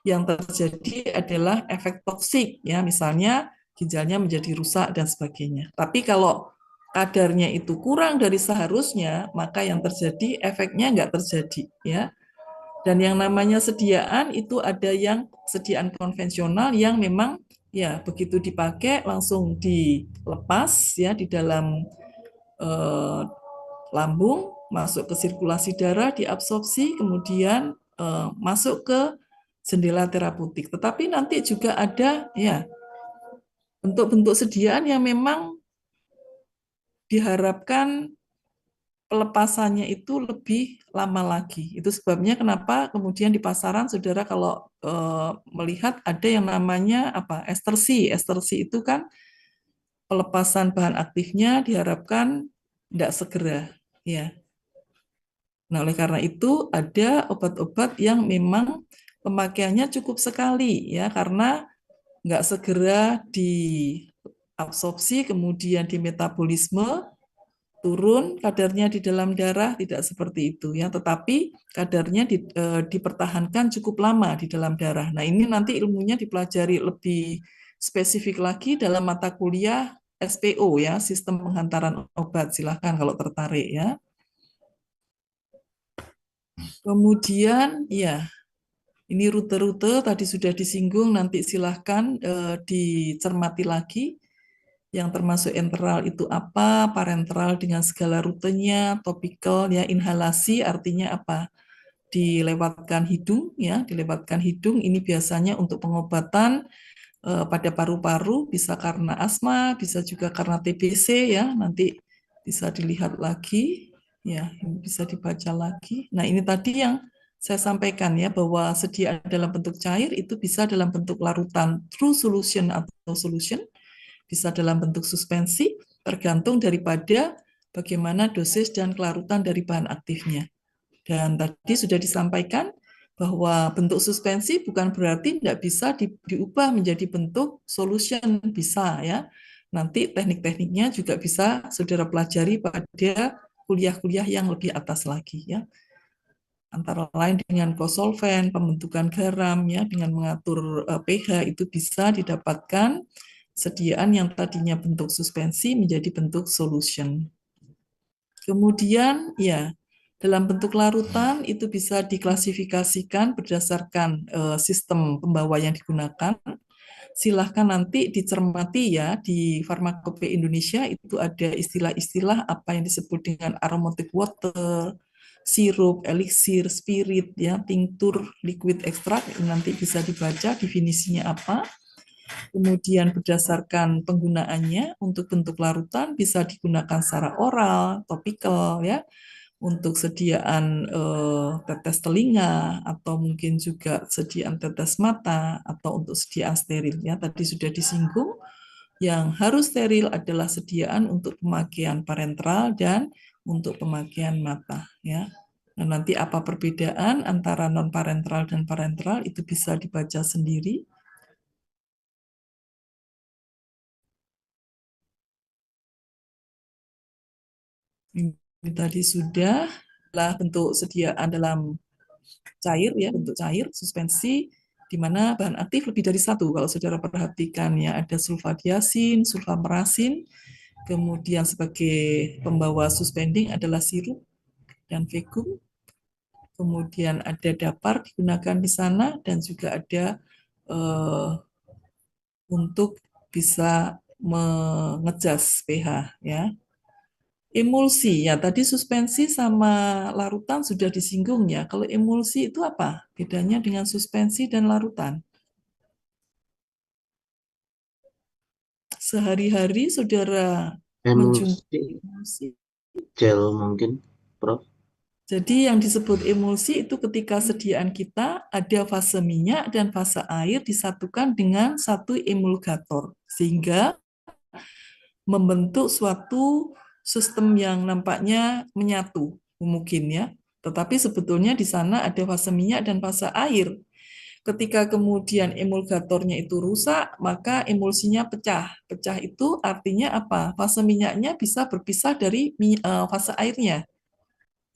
yang terjadi adalah efek toksik ya, misalnya ginjalnya menjadi rusak dan sebagainya. Tapi kalau kadarnya itu kurang dari seharusnya, maka yang terjadi efeknya nggak terjadi ya. Dan yang namanya sediaan itu ada yang sediaan konvensional yang memang ya begitu dipakai langsung dilepas ya di dalam lambung, masuk ke sirkulasi darah, diabsorpsi, kemudian masuk ke jendela terapeutik. Tetapi nanti juga ada ya bentuk-bentuk sediaan yang memang diharapkan pelepasannya itu lebih lama lagi. Itu sebabnya kenapa kemudian di pasaran saudara kalau melihat ada yang namanya apa estersi. Estersi itu kan pelepasan bahan aktifnya diharapkan tidak segera, ya. Nah, oleh karena itu ada obat-obat yang memang pemakaiannya cukup sekali, ya, karena nggak segera diabsorpsi, kemudian di metabolisme turun kadarnya di dalam darah, tidak seperti itu, ya. Tetapi kadarnya dipertahankan cukup lama di dalam darah. Nah, ini nanti ilmunya dipelajari lebih spesifik lagi dalam mata kuliah SPO, ya, sistem penghantaran obat. Silahkan kalau tertarik, ya. Kemudian, ya, ini rute-rute tadi sudah disinggung, nanti silahkan dicermati lagi. Yang termasuk enteral itu apa, parenteral dengan segala rutenya, topikal, ya, inhalasi artinya apa? Dilewatkan hidung, ya, dilewatkan hidung. Ini biasanya untuk pengobatan pada paru-paru, bisa karena asma, bisa juga karena TBC, ya. Nanti bisa dilihat lagi, ya, ini bisa dibaca lagi. Nah, ini tadi yang saya sampaikan, ya, bahwa sedia dalam bentuk cair itu bisa dalam bentuk larutan true solution atau solution, bisa dalam bentuk suspensi, tergantung daripada bagaimana dosis dan kelarutan dari bahan aktifnya. Dan tadi sudah disampaikan bahwa bentuk suspensi bukan berarti tidak bisa diubah menjadi bentuk solution, bisa, ya. Nanti teknik-tekniknya juga bisa saudara pelajari pada kuliah-kuliah yang lebih atas lagi, ya. Antara lain dengan kosolven, pembentukan garam, ya, dengan mengatur pH itu bisa didapatkan sediaan yang tadinya bentuk suspensi menjadi bentuk solution. Kemudian, ya, dalam bentuk larutan itu bisa diklasifikasikan berdasarkan sistem pembawa yang digunakan. Silahkan nanti dicermati, ya, di Farmakope Indonesia itu ada istilah-istilah apa yang disebut dengan aromatic water, sirup, eliksir, spirit, ya, tinctur, liquid extract, nanti bisa dibaca definisinya apa. Kemudian berdasarkan penggunaannya untuk bentuk larutan bisa digunakan secara oral, topikal, ya, untuk sediaan tetes telinga atau mungkin juga sediaan tetes mata atau untuk sediaan steril, ya. Tadi sudah disinggung yang harus steril adalah sediaan untuk pemakaian parenteral dan untuk pemakaian mata, ya. Nah, nanti apa perbedaan antara non parenteral dan parenteral itu bisa dibaca sendiri. Ini tadi sudah lah bentuk sediaan dalam cair, ya, bentuk cair suspensi di mana bahan aktif lebih dari satu. Kalau saudara perhatikan, ya, ada sulfadiasin, sulfamerasin, kemudian sebagai pembawa suspending adalah sirup dan vakum. Kemudian ada dapar digunakan di sana dan juga ada untuk bisa mengejas pH, ya. Emulsi, ya, tadi suspensi sama larutan sudah disinggung, ya. Kalau emulsi itu apa? Bedanya dengan suspensi dan larutan. Sehari-hari saudara menjumpai emulsi. Gel mungkin, Prof. Jadi yang disebut emulsi itu ketika sediaan kita ada fase minyak dan fase air disatukan dengan satu emulgator, sehingga membentuk suatu sistem yang nampaknya menyatu, mungkin, ya. Tetapi sebetulnya di sana ada fase minyak dan fase air. Ketika kemudian emulgatornya itu rusak, maka emulsinya pecah. Pecah itu artinya apa? Fase minyaknya bisa berpisah dari fase airnya.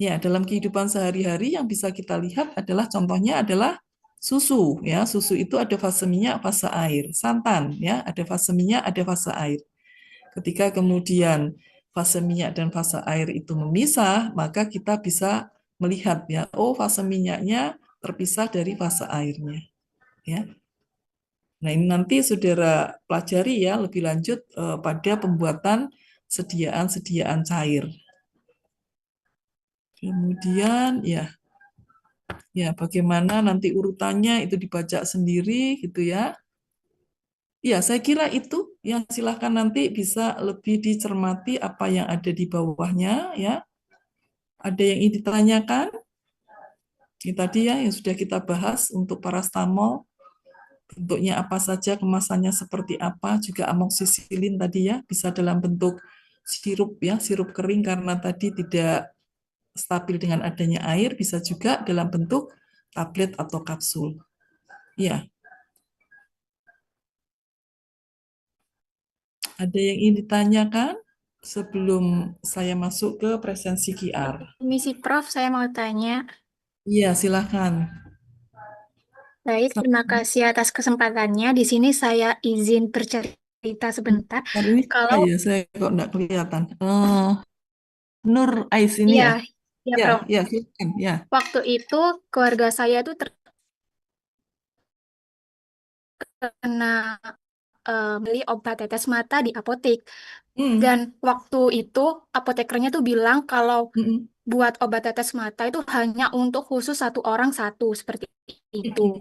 Ya, dalam kehidupan sehari-hari yang bisa kita lihat adalah contohnya adalah susu, ya. Susu itu ada fase minyak, fase air. Santan, ya, ada fase minyak, ada fase air. Ketika kemudian fase minyak dan fase air itu memisah, maka kita bisa melihat, ya, oh, fase minyaknya terpisah dari fase airnya, ya. Nah, ini nanti saudara pelajari, ya, lebih lanjut pada pembuatan sediaan-sediaan cair. Kemudian, ya, bagaimana nanti urutannya itu dibaca sendiri, gitu, ya. Ya, saya kira itu yang silahkan nanti bisa lebih dicermati apa yang ada di bawahnya, ya. Ada yang ingin ditanyakan? Ini tadi ya yang sudah kita bahas untuk parastamol, bentuknya apa saja, kemasannya seperti apa, juga amoksisilin tadi ya, bisa dalam bentuk sirup ya, sirup kering karena tadi tidak stabil dengan adanya air, bisa juga dalam bentuk tablet atau kapsul. Ya. Ada yang ingin ditanyakan sebelum saya masuk ke presensi QR? Misi Prof, saya mau tanya. Iya, silakan. Baik, terima kasih atas kesempatannya. Di sini saya izin bercerita sebentar. Bentar, ini siapa Kalau ya, saya kok enggak kelihatan. Nur Ais ini ya? ya, ya Ya, Prof. ya, silakan. Ya. Waktu itu keluarga saya tuh terkena beli obat tetes mata di apotek. Hmm, Dan waktu itu apotekernya tuh bilang kalau hmm, buat obat tetes mata itu hanya untuk khusus satu orang satu seperti itu.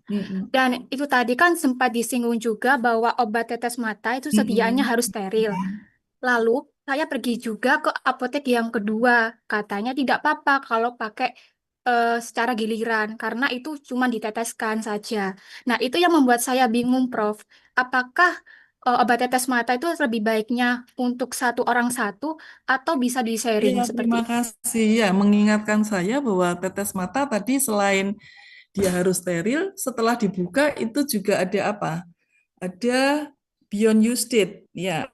hmm, Dan itu tadi kan sempat disinggung juga bahwa obat tetes mata itu sediaannya harus steril. Lalu saya pergi juga ke apotek yang kedua. Katanya tidak apa-apa kalau pakai secara giliran karena itu cuma diteteskan saja. Nah, itu yang membuat saya bingung, Prof. Apakah obat tetes mata itu lebih baiknya untuk satu orang satu atau bisa di-sharing Iya, seperti terima itu? kasih ya mengingatkan saya bahwa tetes mata tadi selain dia harus steril, setelah dibuka itu juga ada apa? Ada beyond use date, ya.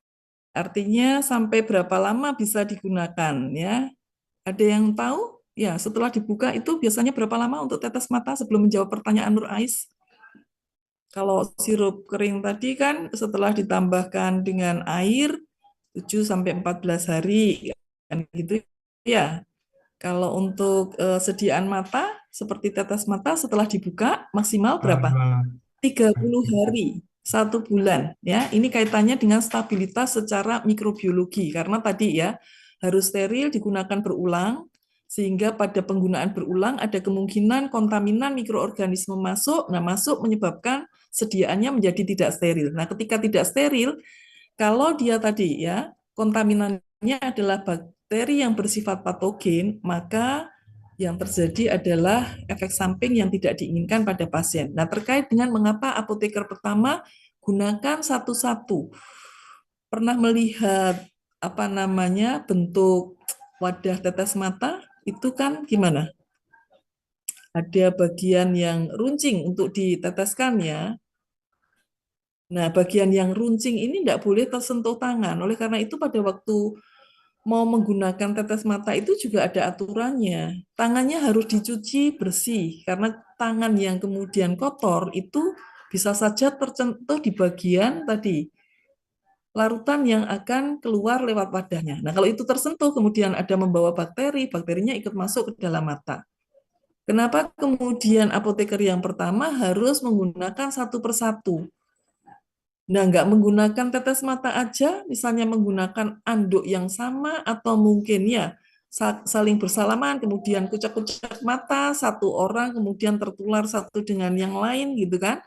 Artinya sampai berapa lama bisa digunakan, ya. Ada yang tahu? Ya, setelah dibuka itu biasanya berapa lama untuk tetes mata sebelum menjawab pertanyaan Nur Ais? Kalau sirup kering tadi kan setelah ditambahkan dengan air 7 sampai 14 hari kan gitu ya. Kalau untuk sediaan mata seperti tetes mata setelah dibuka maksimal berapa? 30 hari, 1 bulan ya. Ini kaitannya dengan stabilitas secara mikrobiologi karena tadi ya harus steril digunakan berulang sehingga pada penggunaan berulang ada kemungkinan kontaminan mikroorganisme masuk, nah masuk menyebabkan sediaannya menjadi tidak steril. Nah, ketika tidak steril, kalau dia tadi ya kontaminannya adalah bakteri yang bersifat patogen, maka yang terjadi adalah efek samping yang tidak diinginkan pada pasien. Nah, terkait dengan mengapa apoteker pertama gunakan satu-satu. Pernah melihat apa namanya bentuk wadah tetes mata? Itu kan gimana? Ada bagian yang runcing untuk diteteskan ya. Nah, bagian yang runcing ini tidak boleh tersentuh tangan. Oleh karena itu pada waktu mau menggunakan tetes mata itu juga ada aturannya. Tangannya harus dicuci bersih, karena tangan yang kemudian kotor itu bisa saja tersentuh di bagian tadi, larutan yang akan keluar lewat wadahnya. Nah, kalau itu tersentuh kemudian ada membawa bakteri, bakterinya ikut masuk ke dalam mata. Kenapa kemudian apoteker yang pertama harus menggunakan satu persatu? Nah, nggak menggunakan tetes mata aja, misalnya menggunakan anduk yang sama, atau mungkin ya saling bersalaman, kemudian kucek-kucek mata, satu orang kemudian tertular satu dengan yang lain gitu kan.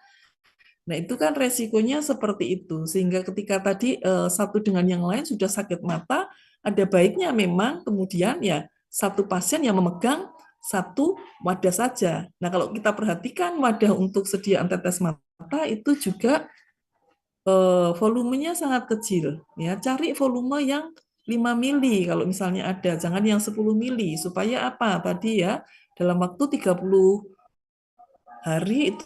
Nah, itu kan resikonya seperti itu. Sehingga ketika tadi satu dengan yang lain sudah sakit mata, ada baiknya memang kemudian ya satu pasien yang memegang satu wadah saja. Nah, kalau kita perhatikan wadah untuk sediaan tetes mata itu juga volumenya sangat kecil. Ya, cari volume yang 5 mili kalau misalnya ada, jangan yang 10 mili supaya apa? Tadi ya dalam waktu 30 hari itu